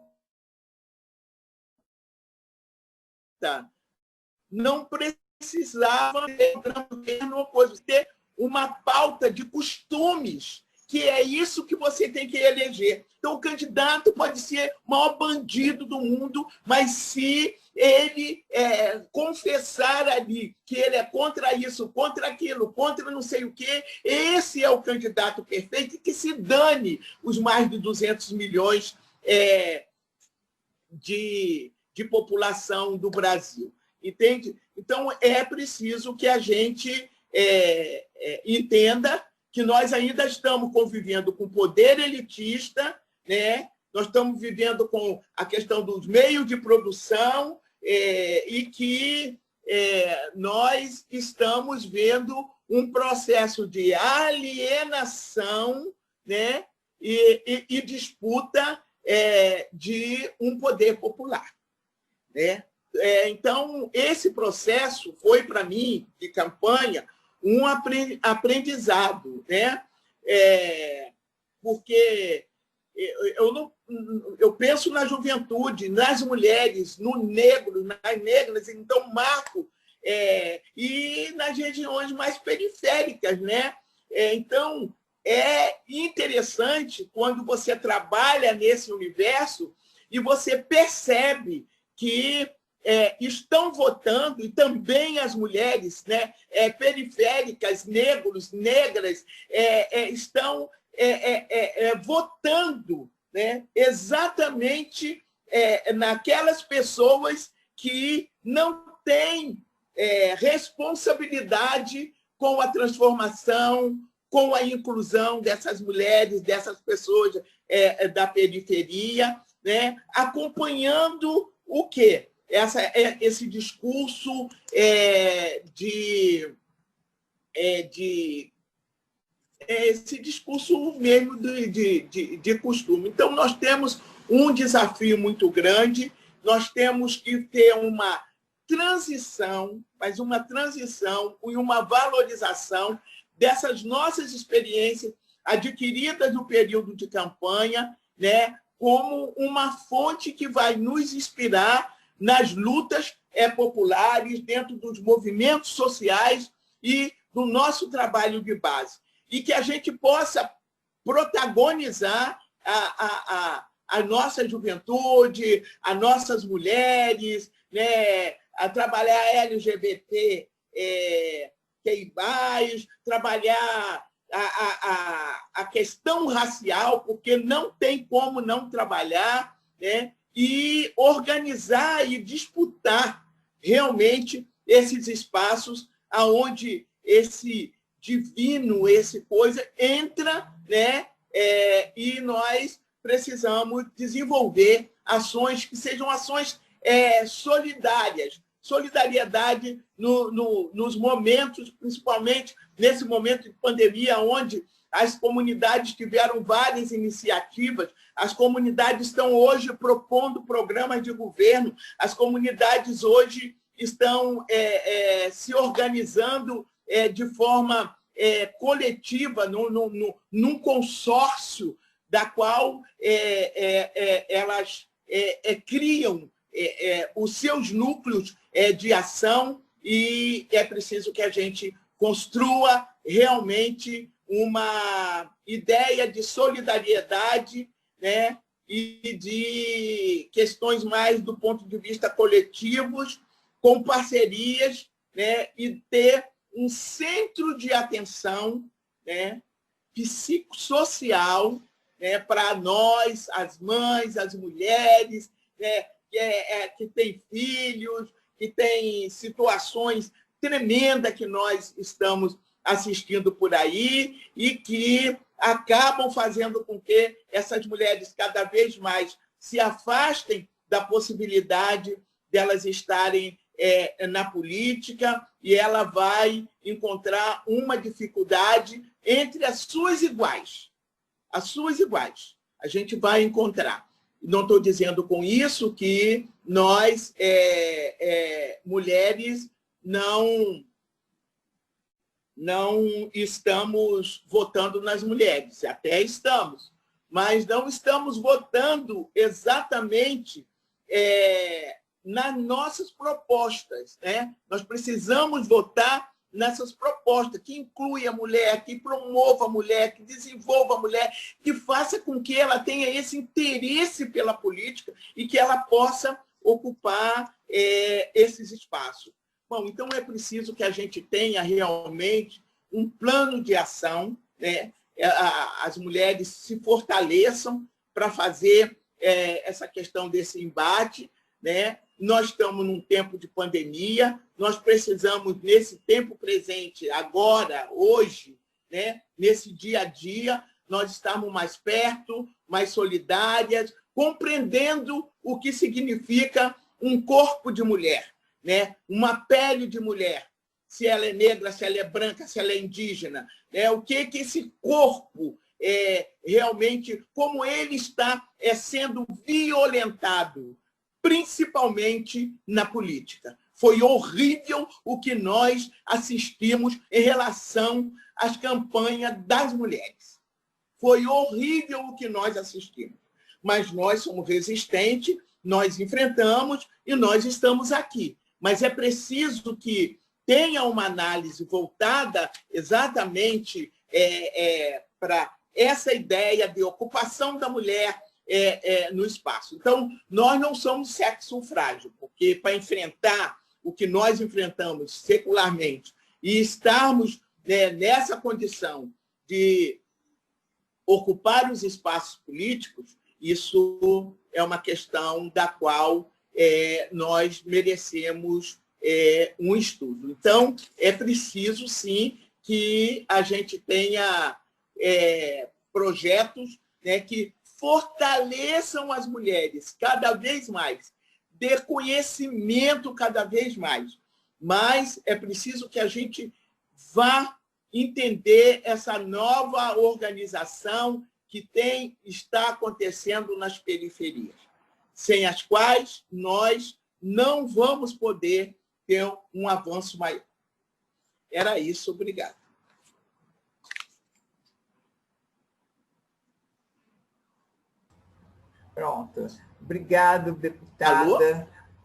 não precisava ter uma pauta de costumes, que é isso que você tem que eleger. Então, o candidato pode ser o maior bandido do mundo, mas se ele confessar ali que ele é contra isso, contra aquilo, contra não sei o quê, esse é o candidato perfeito, e que se dane os mais de 200 milhões de população do Brasil. Entende? Então, é preciso que a gente entenda que nós ainda estamos convivendo com o poder elitista, né? Nós estamos vivendo com a questão dos meios de produção e que nós estamos vendo um processo de alienação, né? E disputa de um poder popular, né? Então, esse processo foi, para mim, de campanha, um aprendizado, né? Porque eu penso na juventude, nas mulheres, no negro, nas negras, então marco, e nas regiões mais periféricas, né? Então, é interessante quando você trabalha nesse universo e você percebe que estão votando, e também as mulheres, né, periféricas, negros, negras, estão votando, né, exatamente naquelas pessoas que não têm responsabilidade com a transformação, com a inclusão dessas mulheres, dessas pessoas da periferia, né, acompanhando o quê? Esse discurso esse discurso mesmo de costume. Então, nós temos um desafio muito grande, nós temos que ter uma transição, mas uma transição e uma valorização dessas nossas experiências adquiridas no período de campanha, né, como uma fonte que vai nos inspirar nas lutas populares, dentro dos movimentos sociais e do nosso trabalho de base. E que a gente possa protagonizar a nossa juventude, as nossas mulheres, né, a trabalhar LGBT, trabalhar a questão racial, porque não tem como não trabalhar, né, e organizar e disputar realmente esses espaços aonde esse divino, esse coisa entra, né, e nós precisamos desenvolver ações que sejam ações solidárias, solidariedade nos momentos, principalmente nesse momento de pandemia, onde as comunidades tiveram várias iniciativas, as comunidades estão hoje propondo programas de governo, as comunidades hoje estão se organizando de forma coletiva, num consórcio da qual elas criam os seus núcleos de ação, e é preciso que a gente construa realmente uma ideia de solidariedade, né, e de questões mais do ponto de vista coletivos, com parcerias, né, e ter um centro de atenção, né, psicossocial, né, para nós, as mães, as mulheres, né, que têm filhos, que têm situações tremendas que nós estamos assistindo por aí e que acabam fazendo com que essas mulheres cada vez mais se afastem da possibilidade delas estarem na política, e ela vai encontrar uma dificuldade entre as suas iguais. As suas iguais. A gente vai encontrar. Não estou dizendo com isso que nós, mulheres, não estamos votando nas mulheres. Até estamos, mas não estamos votando exatamente nas nossas propostas, né? Nós precisamos votar nessas propostas, que inclui a mulher, que promova a mulher, que desenvolva a mulher, que faça com que ela tenha esse interesse pela política e que ela possa ocupar esses espaços. Bom, então é preciso que a gente tenha realmente um plano de ação, né? As mulheres se fortaleçam para fazer essa questão desse embate, né? Nós estamos num tempo de pandemia, nós precisamos, nesse tempo presente, agora, hoje, né, nesse dia a dia, nós estamos mais perto, mais solidárias, compreendendo o que significa um corpo de mulher, né, uma pele de mulher, se ela é negra, se ela é branca, se ela é indígena, né, o que esse corpo realmente, como ele está sendo violentado, principalmente na política. Foi horrível o que nós assistimos em relação às campanhas das mulheres. Foi horrível o que nós assistimos. Mas nós somos resistentes, nós enfrentamos e nós estamos aqui. Mas é preciso que tenha uma análise voltada exatamente para essa ideia de ocupação da mulher no espaço. Então, nós não somos sexo frágil, porque para enfrentar o que nós enfrentamos secularmente e estarmos nessa condição de ocupar os espaços políticos isso é uma questão da qual nós merecemos um estudo. Então, é preciso, sim, que a gente tenha projetos, né, que fortaleçam as mulheres cada vez mais, dê conhecimento cada vez mais. Mas é preciso que a gente vá entender essa nova organização que está acontecendo nas periferias, sem as quais nós não vamos poder ter um avanço maior. Era isso, obrigado. Pronto. Obrigado, deputada. Alô?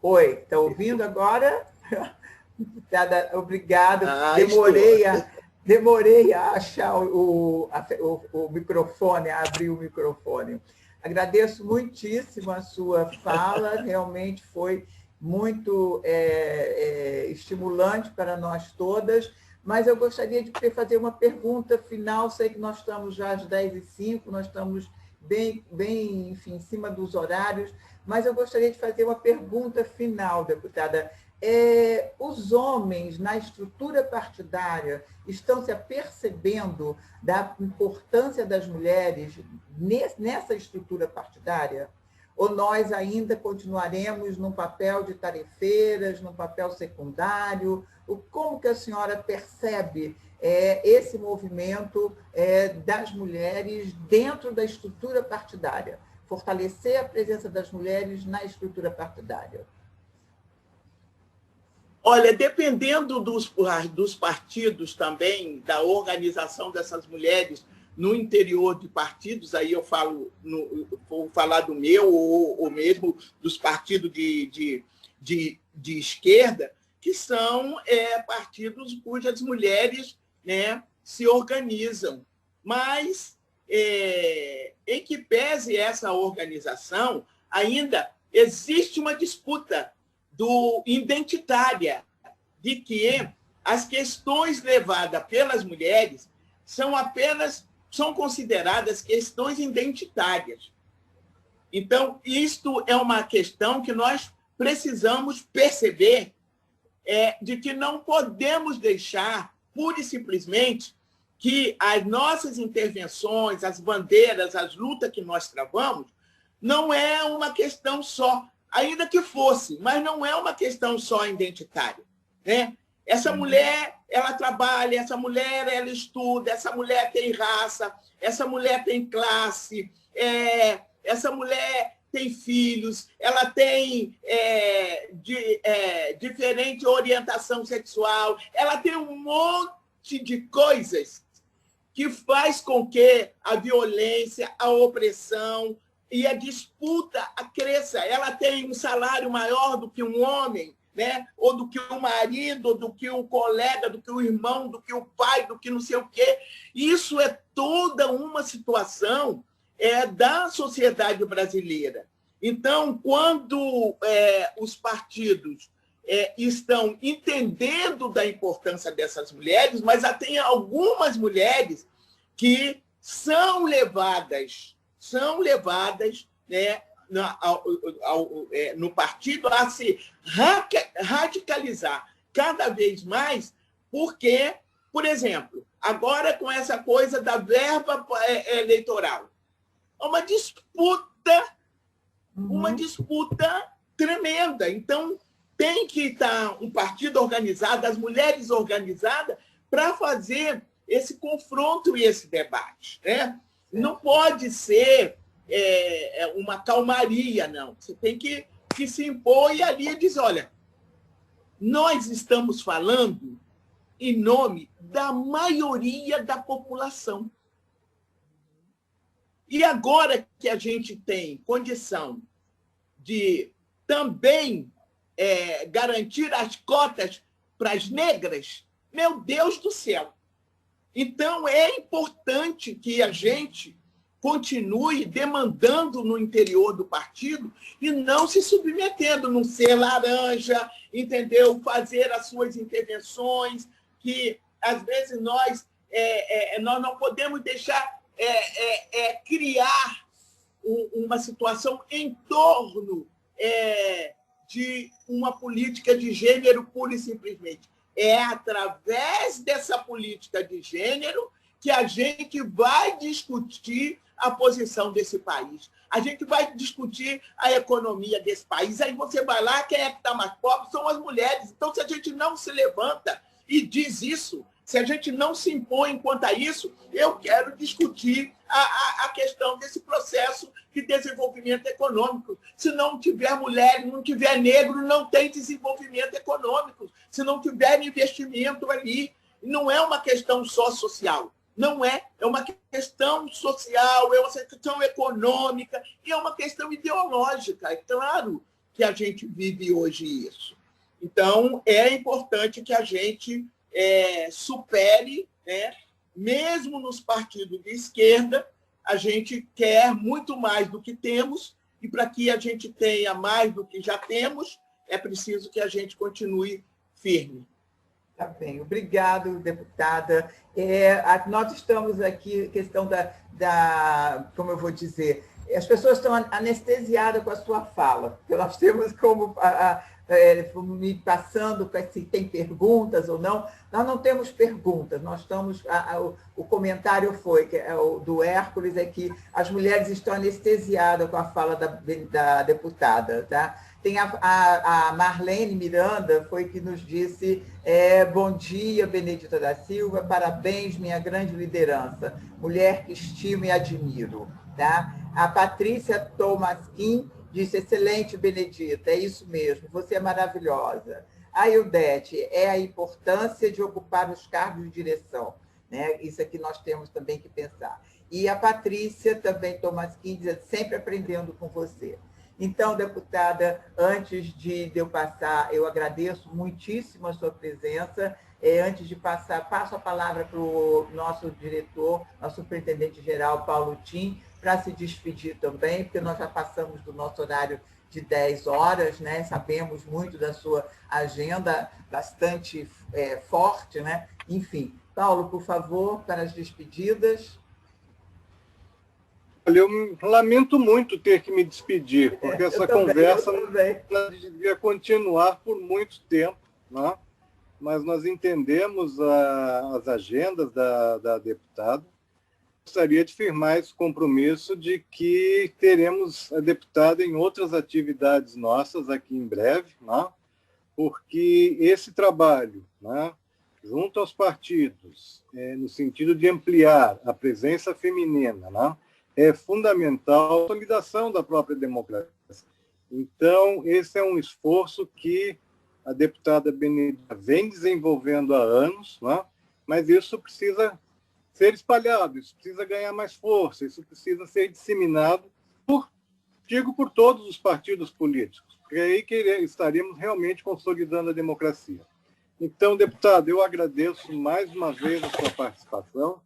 Oi, está ouvindo agora? Deputada, obrigada. Demorei a achar o microfone, a abrir o microfone. Agradeço muitíssimo a sua fala, realmente foi muito estimulante para nós todas, mas eu gostaria de fazer uma pergunta final. Sei que nós estamos já às 10h05, nós estamos bem, enfim, em cima dos horários, mas eu gostaria de fazer uma pergunta final, deputada. Os homens, na estrutura partidária, estão se apercebendo da importância das mulheres nessa estrutura partidária? Ou nós ainda continuaremos num papel de tarefeiras, num papel secundário? Como que a senhora percebe esse movimento das mulheres dentro da estrutura partidária? Fortalecer a presença das mulheres na estrutura partidária. Olha, dependendo dos partidos também, da organização dessas mulheres no interior de partidos, aí eu vou falar do meu, ou mesmo dos partidos de esquerda, que são partidos cujas mulheres, né, se organizam. Mas, em que pese essa organização, ainda existe uma disputa identitária, de que as questões levadas pelas mulheres são consideradas questões identitárias. Então, isto é uma questão que nós precisamos perceber, de que não podemos deixar, pura e simplesmente, que as nossas intervenções, as bandeiras, as lutas que nós travamos, não é uma questão só, ainda que fosse, mas não é uma questão só identitária, né? Essa mulher, ela trabalha, essa mulher, ela estuda, essa mulher tem raça, essa mulher tem classe, essa mulher tem filhos, ela tem diferente orientação sexual, ela tem um monte de coisas que faz com que a violência, a opressão e a disputa cresça. Ela tem um salário maior do que um homem, né? Ou do que o marido, ou do que o colega, do que o irmão, do que o pai, do que não sei o quê. Isso é toda uma situação da sociedade brasileira. Então, quando os partidos estão entendendo da importância dessas mulheres, mas já tem algumas mulheres que são levadas, né, no partido a se radicalizar cada vez mais, porque, por exemplo, agora com essa coisa da verba eleitoral, uma disputa tremenda. Então, tem que estar um partido organizado, as mulheres organizadas, para fazer esse confronto e esse debate, né? Não pode ser uma calmaria, não. Você tem que se impor e ali diz, olha, nós estamos falando em nome da maioria da população. E agora que a gente tem condição de também garantir as cotas para as negras, meu Deus do céu. Então, é importante que a gente continue demandando no interior do partido e não se submetendo, não ser laranja, entendeu? Fazer as suas intervenções, que às vezes nós não podemos deixar criar uma situação em torno de uma política de gênero pura e simplesmente. É através dessa política de gênero que a gente vai discutir a posição desse país. A gente vai discutir a economia desse país. Aí você vai lá, quem é que está mais pobre são as mulheres. Então, se a gente não se levanta e diz isso, se a gente não se impõe quanto a isso, eu quero discutir a questão desse processo de desenvolvimento econômico. Se não tiver mulher, não tiver negro, não tem desenvolvimento econômico. Se não tiver investimento ali, não é uma questão só social. Não é uma questão social, é uma questão econômica e é uma questão ideológica. É claro que a gente vive hoje isso. Então, é importante que a gente supere, né? Mesmo nos partidos de esquerda, a gente quer muito mais do que temos, e para que a gente tenha mais do que já temos, é preciso que a gente continue firme. Tá bem, obrigado, deputada. Nós estamos aqui, questão como eu vou dizer, as pessoas estão anestesiadas com a sua fala, porque nós temos como me passando se tem perguntas ou não. Nós não temos perguntas, nós estamos. O comentário foi, que é o do Hércules, é que as mulheres estão anestesiadas com a fala da deputada, tá? Tem a Marlene Miranda, foi que nos disse: bom dia, Benedita da Silva, parabéns, minha grande liderança, mulher que estimo e admiro. Tá? A Patrícia Tomasquim disse: excelente, Benedita, é isso mesmo, você é maravilhosa. A Ildete: é a importância de ocupar os cargos de direção. Né? Isso aqui nós temos também que pensar. E a Patrícia também Tomasquim diz: sempre aprendendo com você. Então, deputada, antes de eu passar, eu agradeço muitíssimo a sua presença. Antes de passar, passo a palavra para o nosso diretor, nosso superintendente-geral, Paulo Tim, para se despedir também, porque nós já passamos do nosso horário de 10 horas, né? Sabemos muito da sua agenda, bastante forte, né? Enfim, Paulo, por favor, para as despedidas. Eu lamento muito ter que me despedir, porque essa conversa devia continuar por muito tempo, né? Mas nós entendemos as agendas da deputada. Gostaria de firmar esse compromisso de que teremos a deputada em outras atividades nossas aqui em breve, né? Porque esse trabalho, né, junto aos partidos, no sentido de ampliar a presença feminina, né, é fundamental a consolidação da própria democracia. Então, esse é um esforço que a deputada Benedita vem desenvolvendo há anos, né? Mas isso precisa ser espalhado, isso precisa ganhar mais força, isso precisa ser disseminado por todos os partidos políticos, porque é aí que estaremos realmente consolidando a democracia. Então, deputado, eu agradeço mais uma vez a sua participação,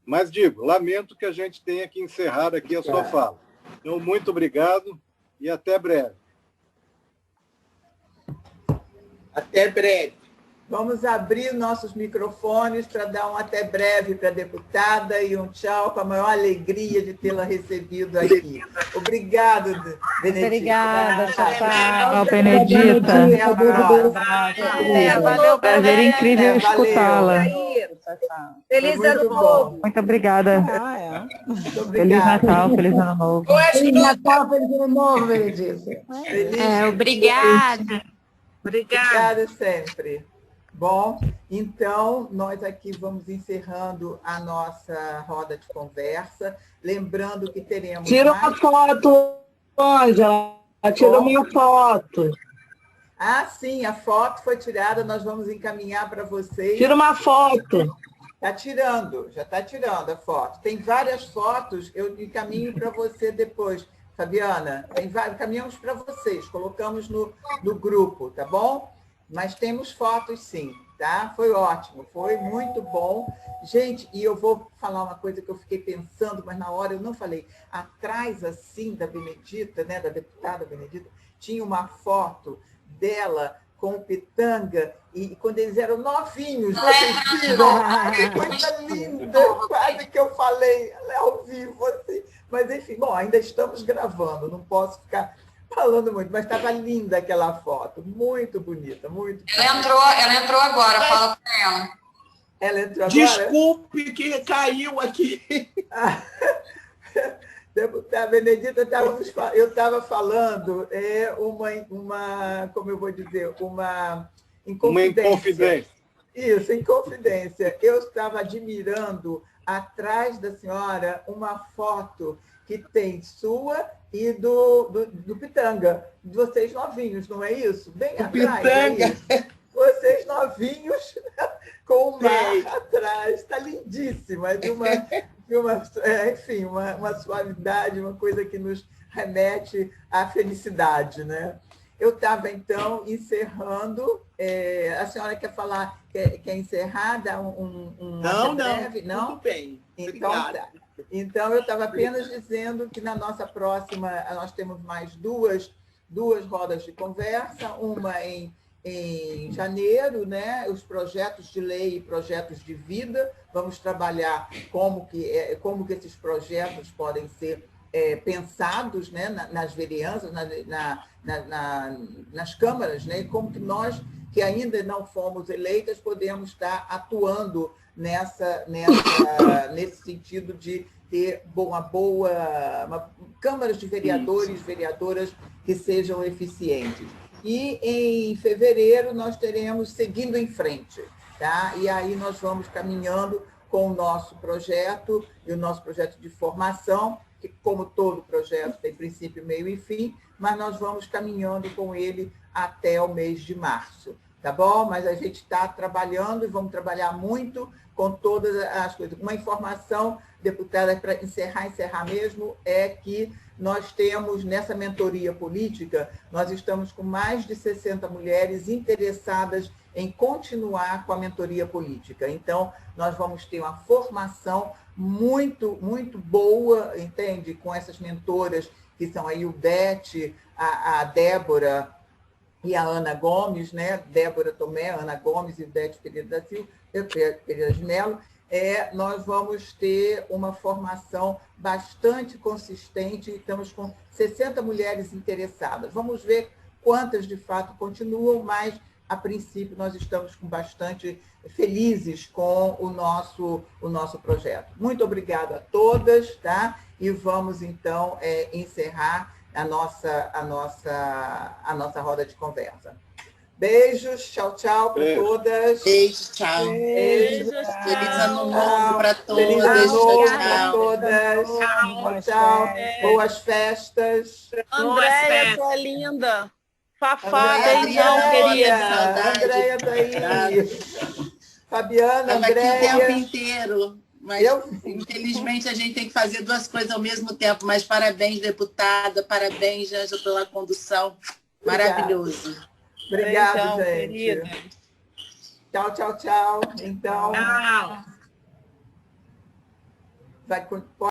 mas digo, lamento que a gente tenha que encerrar aqui a sua fala. Então, muito obrigado e até breve. Até breve. Vamos abrir nossos microfones para dar um até breve para a deputada e um tchau, com a maior alegria de tê-la recebido aqui. Obrigado, Benedita. Obrigada, tchau, Benedita. Valeu, prazer incrível escutá-la. Feliz ano novo. Muito obrigada. Feliz Natal, feliz ano novo. Feliz Natal, feliz ano novo, Benedita. Obrigada. Obrigada sempre. Bom, então, nós aqui vamos encerrando a nossa roda de conversa. Lembrando que teremos... Tira uma foto, Ângela. Tira uma foto. Ah, sim, a foto foi tirada, nós vamos encaminhar para vocês. Tira uma foto. Está tirando, já está tirando a foto. Tem várias fotos, eu encaminho para você depois. Fabiana, encaminhamos para vocês, colocamos no grupo, tá bom? Mas temos fotos sim, tá? Foi ótimo, foi muito bom. Gente, e eu vou falar uma coisa que eu fiquei pensando, mas na hora eu não falei. Atrás, assim, da Benedita, né, da deputada Benedita, tinha uma foto dela com o Pitanga, e quando eles eram novinhos, vocês viram? Que coisa linda! Quase que eu falei ao vivo, assim. Mas, enfim, bom, ainda estamos gravando, não posso ficar falando muito, mas estava linda aquela foto, muito bonita, muito bonita. Ela entrou agora, fala para ela. Ela entrou agora? Desculpe que caiu aqui. Deputada Benedita, eu estava falando como eu vou dizer, uma inconfidência. Isso, em confidência. Eu estava admirando, atrás da senhora, uma foto que tem sua e do Pitanga, de vocês novinhos, não é isso? Bem o atrás. Pitanga. Vocês novinhos com o mar atrás. Está lindíssima, enfim, uma suavidade, uma coisa que nos remete à felicidade, né? Eu estava, então, encerrando. A senhora quer falar, quer encerrar, dar Não, breve? Não? Tudo bem. Então, tá. Então, eu estava apenas dizendo que na nossa próxima, nós temos mais duas rodas de conversa, uma em janeiro, né? Os projetos de lei e projetos de vida. Vamos trabalhar como que esses projetos podem ser pensados, né? Nas vereanças, nas câmaras, né? E como que nós, que ainda não fomos eleitas, podemos estar atuando nesse sentido de ter câmaras de vereadores, vereadoras que sejam eficientes. E em fevereiro nós teremos Seguindo em Frente, tá? E aí nós vamos caminhando com o nosso projeto e o nosso projeto de formação, que como todo projeto tem princípio, meio e fim, mas nós vamos caminhando com ele até o mês de março, tá bom? Mas a gente está trabalhando e vamos trabalhar muito com todas as coisas. Uma informação, deputada, para encerrar mesmo, é que nós temos, nessa mentoria política, nós estamos com mais de 60 mulheres interessadas em continuar com a mentoria política. Então, nós vamos ter uma formação muito, muito boa, entende? Com essas mentoras, que são aí o Beth, a Débora e a Ana Gomes, né? Débora Tomé, Ana Gomes e Beth Pereira de Mello. Nós vamos ter uma formação bastante consistente, estamos com 60 mulheres interessadas. Vamos ver quantas, de fato, continuam, mas, a princípio, nós estamos bastante felizes com o nosso projeto. Muito obrigada a todas, tá? E vamos, então, encerrar a nossa roda de conversa. Beijos, tchau, tchau para todas. Beijo, tchau. Beijo. Feliz ano novo para todas. Feliz ano novo tchau, para todas. Tchau. Boas festas. Andréia, tu é linda. Fafá, Andréia, beijão, querida. Andréia está aí. Fabiana, Estava aqui o Andréia. tempo inteiro. Mas, infelizmente, a gente tem que fazer duas coisas ao mesmo tempo. Mas parabéns, deputada. Parabéns, Janja, pela condução. Maravilhoso. Obrigada, Beijão, gente. querida. Tchau, tchau, tchau. Então, Tchau. vai